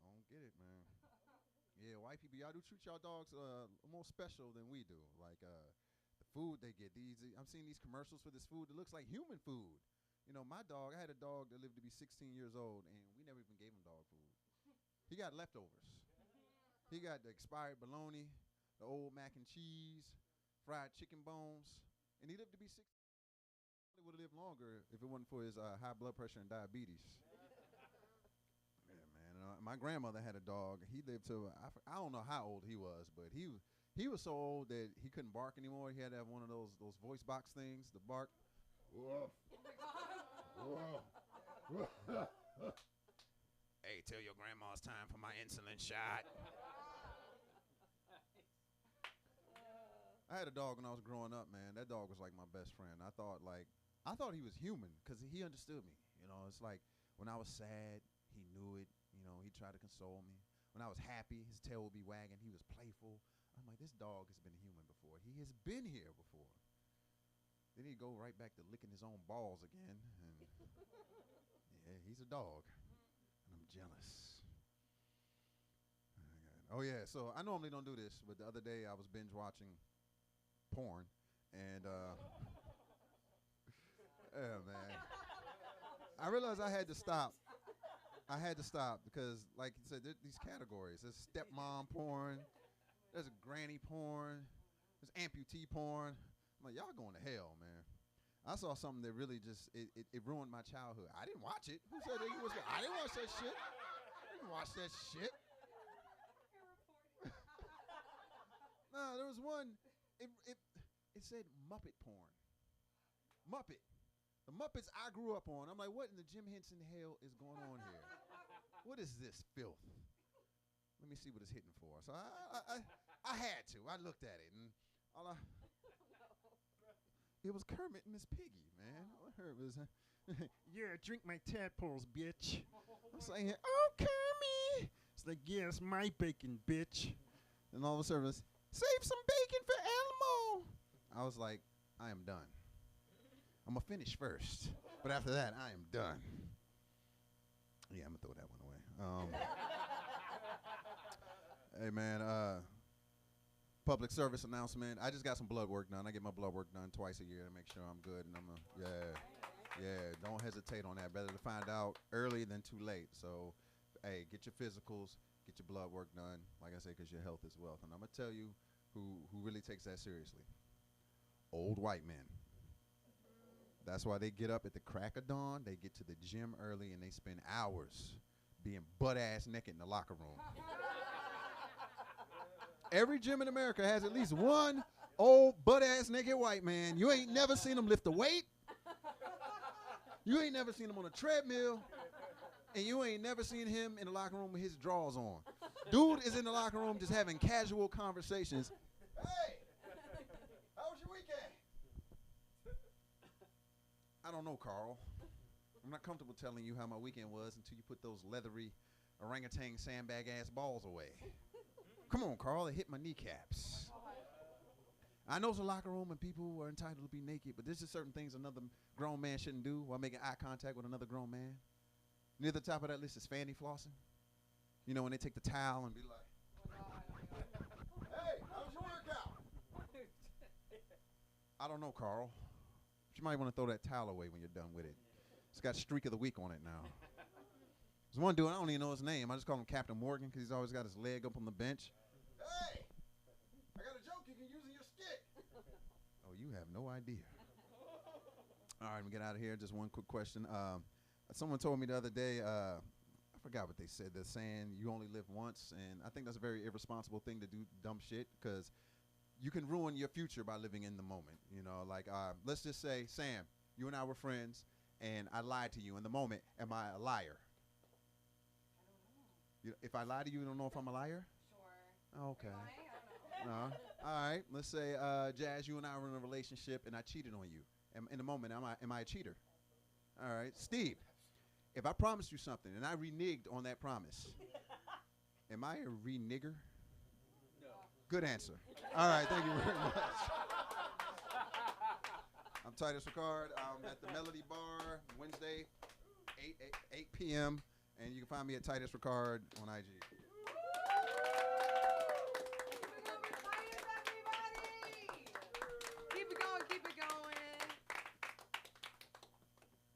I don't get it, man. Yeah, white people, y'all do treat y'all dogs more special than we do. Like, the food they get, I'm seeing these commercials for this food that looks like human food. You know, my dog, I had a dog that lived to be 16 years old, and we never even gave him dog food. He got leftovers. He got the expired bologna, the old mac and cheese, fried chicken bones, and he lived to be 16. He would have lived longer if it wasn't for his high blood pressure and diabetes. Yeah, man. My grandmother had a dog. He lived to, I don't know how old he was, but he was so old that he couldn't bark anymore. He had to have one of those voice box things to bark. Whoa. Whoa. Hey, tell your grandma it's time for my insulin shot. I had a dog when I was growing up, man. That dog was like my best friend. I thought he was human because he understood me. You know, it's like when I was sad, he knew it. You know, he tried to console me. When I was happy, his tail would be wagging. He was playful. I'm like, this dog has been human before. He has been here before. Then he'd go right back to licking his own balls again. And yeah, he's a dog. And I'm jealous. Oh, yeah, so I normally don't do this, but the other day I was binge watching porn. And, yeah, man. I realized I had to stop. Because, like you said, these categories. There's stepmom porn. There's granny porn. There's amputee porn. I'm like, y'all going to hell, man. I saw something that really just, it ruined my childhood. I didn't watch it. Who said that you was? I didn't watch that shit. I didn't watch that shit. No, there was one. It said Muppet porn. Muppet. The Muppets I grew up on. I'm like, what in the Jim Henson hell is going on here? What is this filth? Let me see what it's hitting for. So I had to. I looked at it, and it was Kermit and Miss Piggy, man. All I heard was, yeah, drink my tadpoles, bitch. I was saying, oh, Kermit. It's like, yeah, it's my bacon, bitch. And all of a sudden, it was, save some bacon for Elmo. I was like, I am done. I'm going to finish first. But after that, I am done. Yeah, I'm going to throw that one away. Hey, man, public service announcement. I just got some blood work done. I get my blood work done twice a year to make sure I'm good. And yeah, don't hesitate on that. Better to find out early than too late. So, hey, get your physicals, get your blood work done. Like I say, because your health is wealth. And I'm going to tell you who really takes that seriously. Old white men. That's why they get up at the crack of dawn. They get to the gym early, and they spend hours being butt-ass naked in the locker room. Every gym in America has at least one old butt-ass naked white man. You ain't never seen him lift a weight. You ain't never seen him on a treadmill. And you ain't never seen him in the locker room with his drawers on. Dude is in the locker room just having casual conversations. Hey, how was your weekend? I don't know, Carl. I'm not comfortable telling you how my weekend was until you put those leathery orangutan sandbag ass balls away. Come on, Carl, it hit my kneecaps. I know it's a locker room and people are entitled to be naked, but there's just certain things another grown man shouldn't do while making eye contact with another grown man. Near the top of that list is fanny flossing. You know, when they take the towel and be like, hey, how was your workout? I don't know, Carl. But you might want to throw that towel away when you're done with it. It's got Streak of the Week on it now. There's one dude, I don't even know his name. I just call him Captain Morgan because he's always got his leg up on the bench. Hey, I got a joke you can use in your skit. Oh, you have no idea. All right, we get out of here. Just one quick question. Someone told me the other day, I forgot what they said. They're saying you only live once, and I think that's a very irresponsible thing to do, dumb shit, because you can ruin your future by living in the moment. You know, like let's just say, Sam, you and I were friends, and I lied to you in the moment. Am I a liar? If I lie to you, you don't know if I'm a liar? Sure. Okay. All right. Let's say, Jazz, you and I were in a relationship, and I cheated on you. In the moment, am I a cheater? All right. Steve, if I promised you something and I reneged on that promise, am I a renigger? No. Good answer. All right. Thank you very much. I'm Titus Ricard. I'm at the Melody Bar Wednesday, 8 p.m. And you can find me at Titus Ricard on IG. Keep it going, keep it going.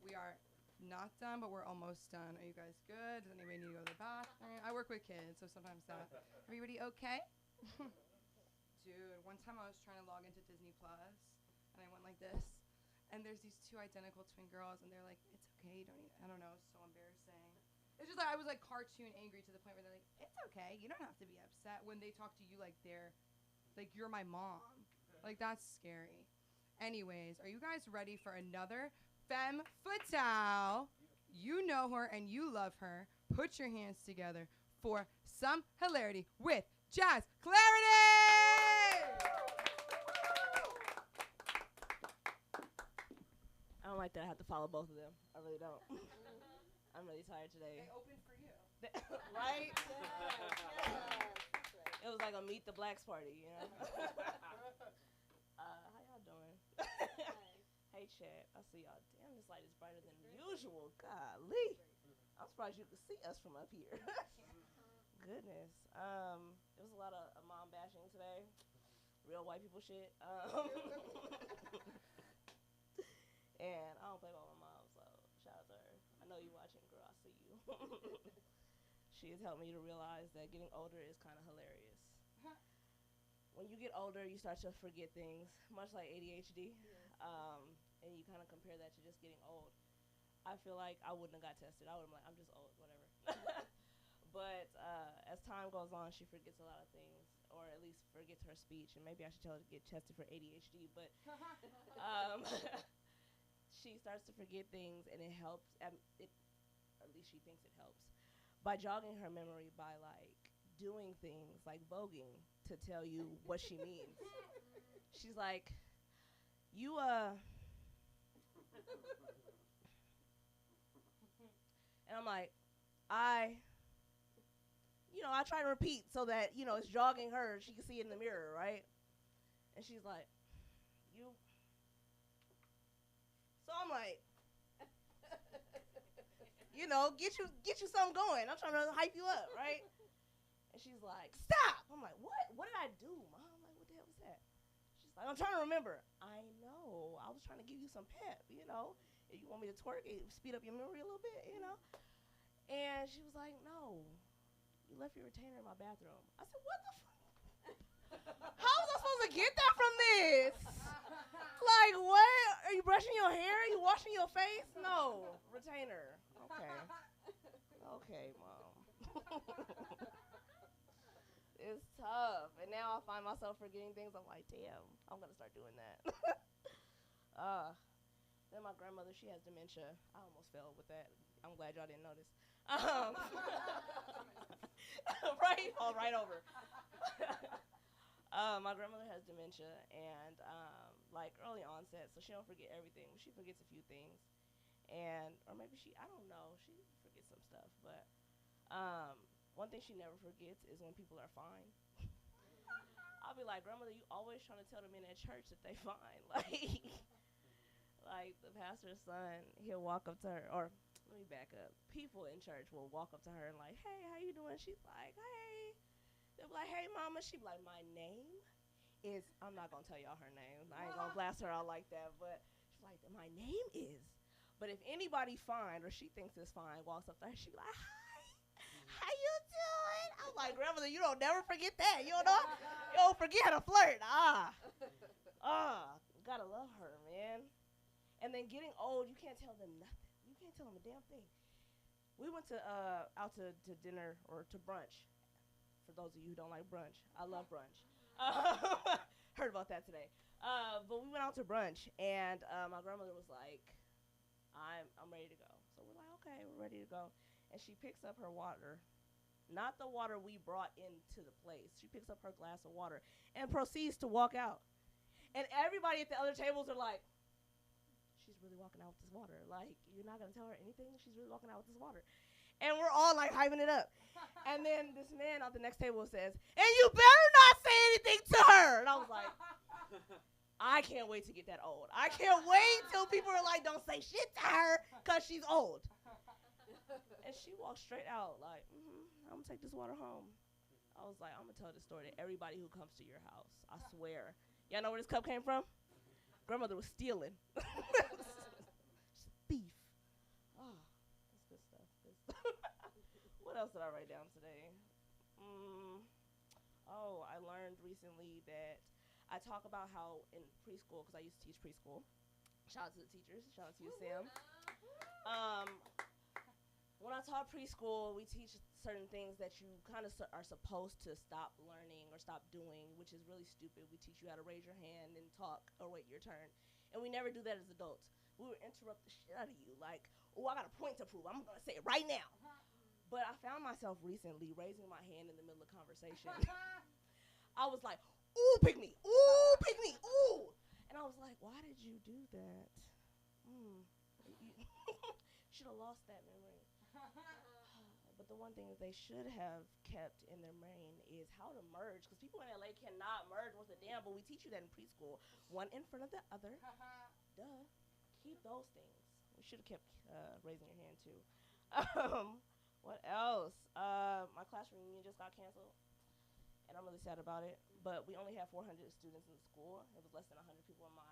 We are not done, but we're almost done. Are you guys good? Does anybody need to go to the bathroom? I work with kids, so sometimes that. Everybody okay? Dude, one time I was trying to log into Disney Plus, and I went like this, and there's these two identical twin girls, and they're like, it's okay, you don't need, I don't know, it's so embarrassing. It's just like, I was like cartoon angry to the point where they're like, it's okay, you don't have to be upset, when they talk to you like you're my mom. Like, that's scary. Anyways, are you guys ready for another Femme Fatale? You know her and you love her. Put your hands together for some hilarity with Jazz Clarity! I don't like that I have to follow both of them. I really don't. I'm really tired today. They opened for you. Right? It was like a Meet the Blacks party, you know? How y'all doing? Hey, chat. I see y'all. Damn, this light is brighter than usual. Golly. I'm surprised you could see us from up here. Goodness. It was a lot of mom bashing today. Real white people shit. And I don't play by my mom, so shout out to her. I know you watching, girl. I see you. She has helped me to realize that getting older is kind of hilarious. When you get older, you start to forget things, much like ADHD, and you kind of compare that to just getting old. I feel like I wouldn't have got tested. I would have been like, I'm just old, whatever. But as time goes on, she forgets a lot of things, or at least forgets her speech, and maybe I should tell her to get tested for ADHD, but she starts to forget things, and it helps, at least she thinks it helps, by jogging her memory by, like, doing things like voguing to tell you what she means. She's like, you, and I'm like, I try to repeat so that, it's jogging her, she can see it in the mirror, right? And she's like, you. So I'm like, get you something going. I'm trying to hype you up, right? And she's like, stop. I'm like, what? What did I do, Mom? I'm like, what the hell was that? She's like, I'm trying to remember. I know. I was trying to give you some pep, If you want me to twerk, speed up your memory a little bit, And she was like, no. You left your retainer in my bathroom. I said, what the fuck? How was I supposed to get that from this? Like, what? Are you brushing your hair? Are you washing your face? No. Retainer. Okay. Okay, Mom. It's tough. And now I find myself forgetting things. I'm like, damn, I'm going to start doing that. Then my grandmother, she has dementia. I almost fell with that. I'm glad y'all didn't notice. Right? All right over. My grandmother has dementia and like early onset, so she don't forget everything. She forgets a few things, and or maybe I don't know, she forgets some stuff. But one thing she never forgets is when people are fine. I'll be like, grandmother, you always trying to tell the men at church that they fine, like the pastor's son, he'll walk up to her, or let me back up. People in church will walk up to her and like, hey, how you doing? She's like, hey. They'll be like, hey, mama. She'll be like, my name is, I'm not going to tell y'all her name. I ain't going to blast her out like that. But she's like, my name is. But if anybody fine or she thinks it's fine, walks up there, she'll be like, hi, how you doing? I'm like, grandmother, you don't never forget that. You don't forget how to flirt. Gotta love her, man. And then getting old, you can't tell them nothing. You can't tell them a damn thing. We went to out to dinner or to brunch. For those of you who don't like brunch, I love brunch. Heard about that today. But we went out to brunch, and my grandmother was like, I'm ready to go. So we're like, okay, we're ready to go. And she picks up her water, not the water we brought into the place. She picks up her glass of water and proceeds to walk out. And everybody at the other tables are like, she's really walking out with this water. Like, you're not going to tell her anything? She's really walking out with this water. And we're all like hyping it up. And then this man at the next table says, and you better not say anything to her. And I was like, I can't wait to get that old. I can't wait till people are like, don't say shit to her because she's old. And she walked straight out like, I'm going to take this water home. I was like, I'm going to tell this story to everybody who comes to your house. I swear. Y'all know where this cup came from? Grandmother was stealing. Thief. Oh, that's good stuff. What else did I write down today? I learned recently that I talk about how in preschool, because I used to teach preschool. Shout out to the teachers. Shout out to you, Sam. When I taught preschool, we teach certain things that you kind of are supposed to stop learning or stop doing, which is really stupid. We teach you how to raise your hand and talk or wait your turn. And we never do that as adults. We would interrupt the shit out of you. Like, oh, I got a point to prove. I'm going to say it right now. But I found myself recently raising my hand in the middle of conversation. I was like, ooh, pick me. Ooh, pick me. Ooh. And I was like, why did you do that? Should have lost that memory. But the one thing that they should have kept in their brain is how to merge. Because people in LA cannot merge worth a damn, but we teach you that in preschool. One in front of the other. Duh. Keep those things. We should have kept raising your hand, too. What else? My class reunion just got canceled, and I'm really sad about it. But we only have 400 students in the school. It was less than 100 people in my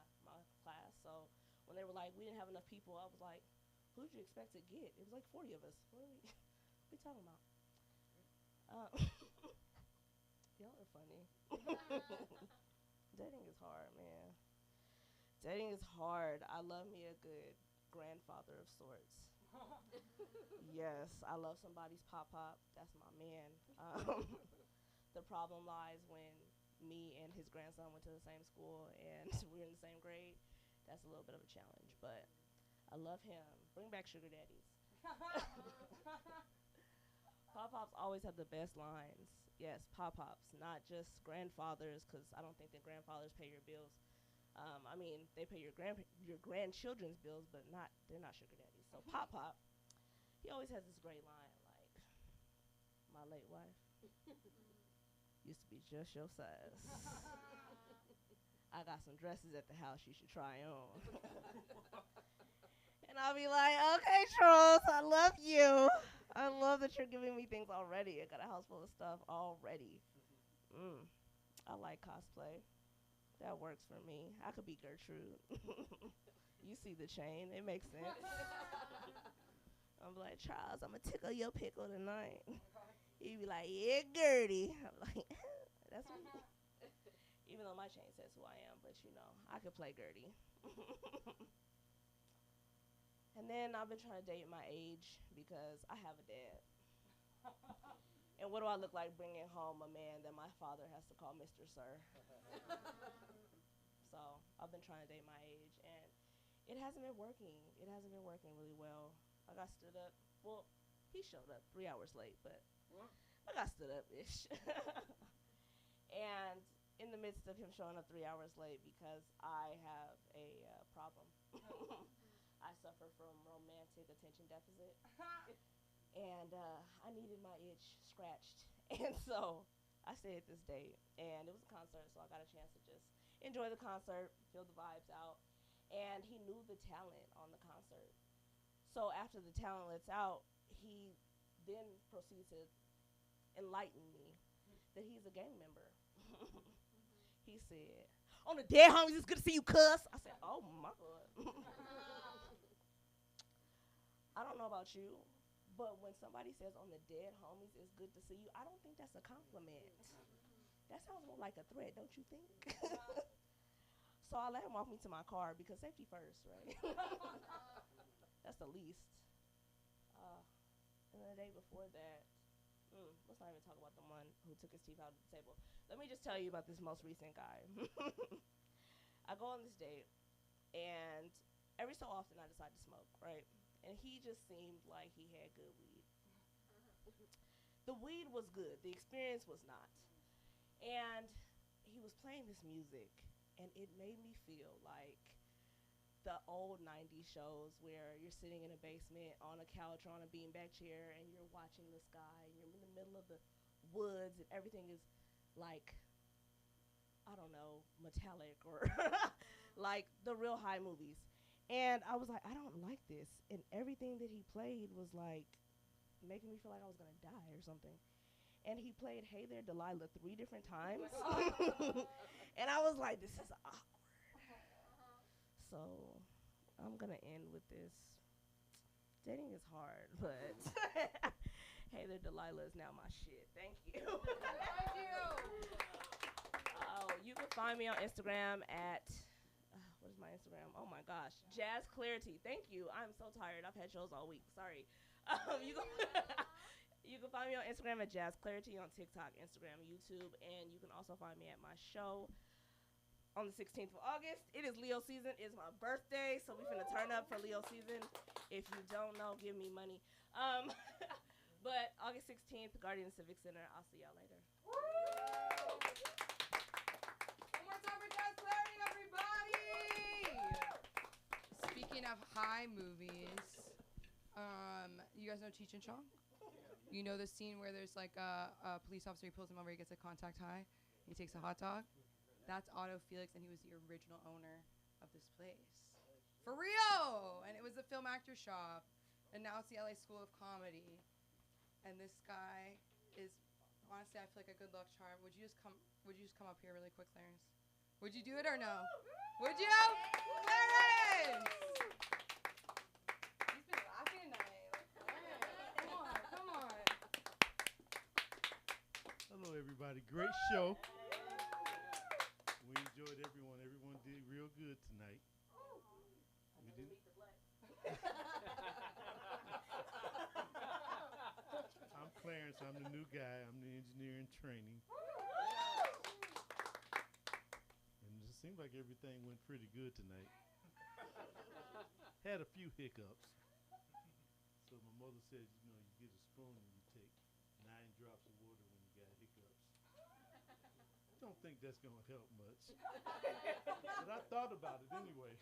class. So when they were like, we didn't have enough people, I was like, who did you expect to get? It was like 40 of us. What are we talking about? Y'all are funny. Dating is hard, man. Dating is hard. I love me a good grandfather of sorts. Yes, I love somebody's pop-pop. That's my man. The problem lies when me and his grandson went to the same school and we're in the same grade. That's a little bit of a challenge, but I love him. Bring back sugar daddies. Pop-pops always have the best lines. Yes, pop-pops, not just grandfathers, because I don't think that grandfathers pay your bills. I mean, they pay your grandchildren's bills, but they're not sugar daddies. So pop-pop, he always has this great line, like, my late wife used to be just your size. I got some dresses at the house you should try on. And I'll be like, okay, Charles, I love you. I love that you're giving me things already. I got a house full of stuff already. I like cosplay. That works for me. I could be Gertrude. You see the chain. It makes sense. I'm like, Charles, I'm going to tickle your pickle tonight. He'd be like, yeah, Gertie. I'm like, that's me. even though my chain says who I am, but you know, I could play Gertie. And then I've been trying to date my age because I have a dad. And what do I look like bringing home a man that my father has to call Mr. Sir? So I've been trying to date my age, and it hasn't been working. It hasn't been working really well. I got stood up. Well, he showed up 3 hours late, but I got stood up-ish. And in the midst of him showing up 3 hours late because I have a problem. I suffer from romantic attention deficit. And I needed my itch scratched. And so I stayed at this date. And it was a concert, so I got a chance to just enjoy the concert, feel the vibes out. And he knew the talent on the concert. So after the talent lets out, he then proceeds to enlighten me that he's a gang member. He said, "On the dead homies, it's good to see you, cuz." I said, "Oh my God." I don't know about you, but when somebody says on the dead homies, it's good to see you, I don't think that's a compliment. That sounds more like a threat, don't you think? So I let him walk me to my car because safety first, right? That's the least. And the day before that, let's not even talk about the one who took his teeth out of the table. Let me just tell you about this most recent guy. I go on this date, and every so often I decide to smoke, right? And he just seemed like he had good weed. The weed was good. The experience was not. And he was playing this music, and it made me feel like the old 90s shows where you're sitting in a basement on a couch or on a beanbag chair, and you're watching the sky, and you're in the middle of the woods, and everything is like, I don't know, metallic or like the real high movies. And I was like, I don't like this. And everything that he played was like making me feel like I was gonna die or something. And he played Hey There Delilah 3 different times. And I was like, this is awkward. So I'm gonna end with this. Dating is hard, but Hey There Delilah is now my shit. Thank you. Thank you. You can find me on Instagram at what is my Instagram? Oh my gosh, Jazz Clarity. Thank you. I'm so tired. I've had shows all week. Sorry. You can find me on Instagram at Jazz Clarity, on TikTok, Instagram, YouTube, and you can also find me at my show on the 16th of August. It is Leo season. It's my birthday, so we're finna turn up for Leo season. If you don't know, give me money. But August 16th, Guardian Civic Center. I'll see y'all later. One more time for Jazz Clarity, everybody! Speaking of high movies, you guys know Cheech and Chong? You know the scene where there's like a police officer, he pulls him over, he gets a contact high, he takes a hot dog? That's Otto Felix, and he was the original owner of this place. For real! And it was the Film Actor Shop, and now it's the LA School of Comedy. And this guy is, honestly, I feel like a good luck charm. Would you just come up here really quick, Clarence? Would you do it or no? Would you? Clarence! He's been laughing tonight. Like, come on. Hello, everybody. Great show. We enjoyed everyone. Everyone did real good tonight. We didn't. I'm Clarence. I'm the new guy. I'm the engineer in training. And it seemed like everything went pretty good tonight. Had a few hiccups. So my mother said, you know, you get a spoon and you take 9 drops of water when you got hiccups. Don't think that's going to help much. But I thought about it anyway.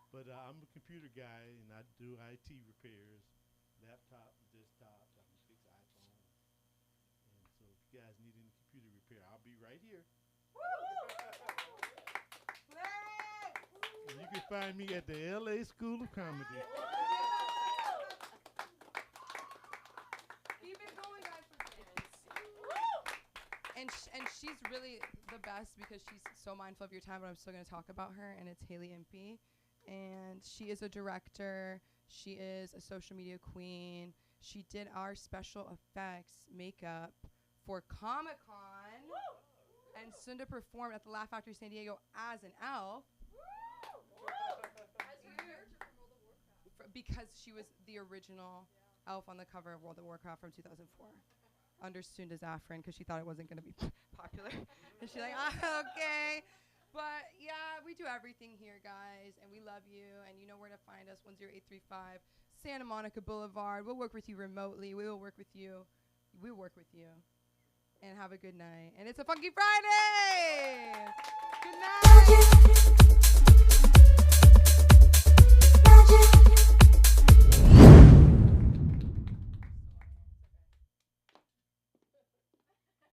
But I'm a computer guy, and I do IT repairs, laptop, desktop. I can fix iPhone. And so if you guys need any computer repair, I'll be right here. And you can find me at the LA School of Comedy. Keep it going, guys, for Clarence. And she's really the best because she's so mindful of your time, but I'm still going to talk about her, and it's Haley Impey. And she is a director. She is a social media queen. She did our special effects makeup for Comic-Con. And Sunda performed at the Laugh Factory San Diego as an elf. Because she was the original elf on the cover of World of Warcraft from 2004. Under Sunda's Afrin, because she thought it wasn't going to be popular. And she's like, okay. But yeah, we do everything here, guys, and we love you, and you know where to find us, 10835 Santa Monica Boulevard. We'll work with you remotely. We will work with you. We'll work with you. And have a good night. And it's a Funky Friday! Good night!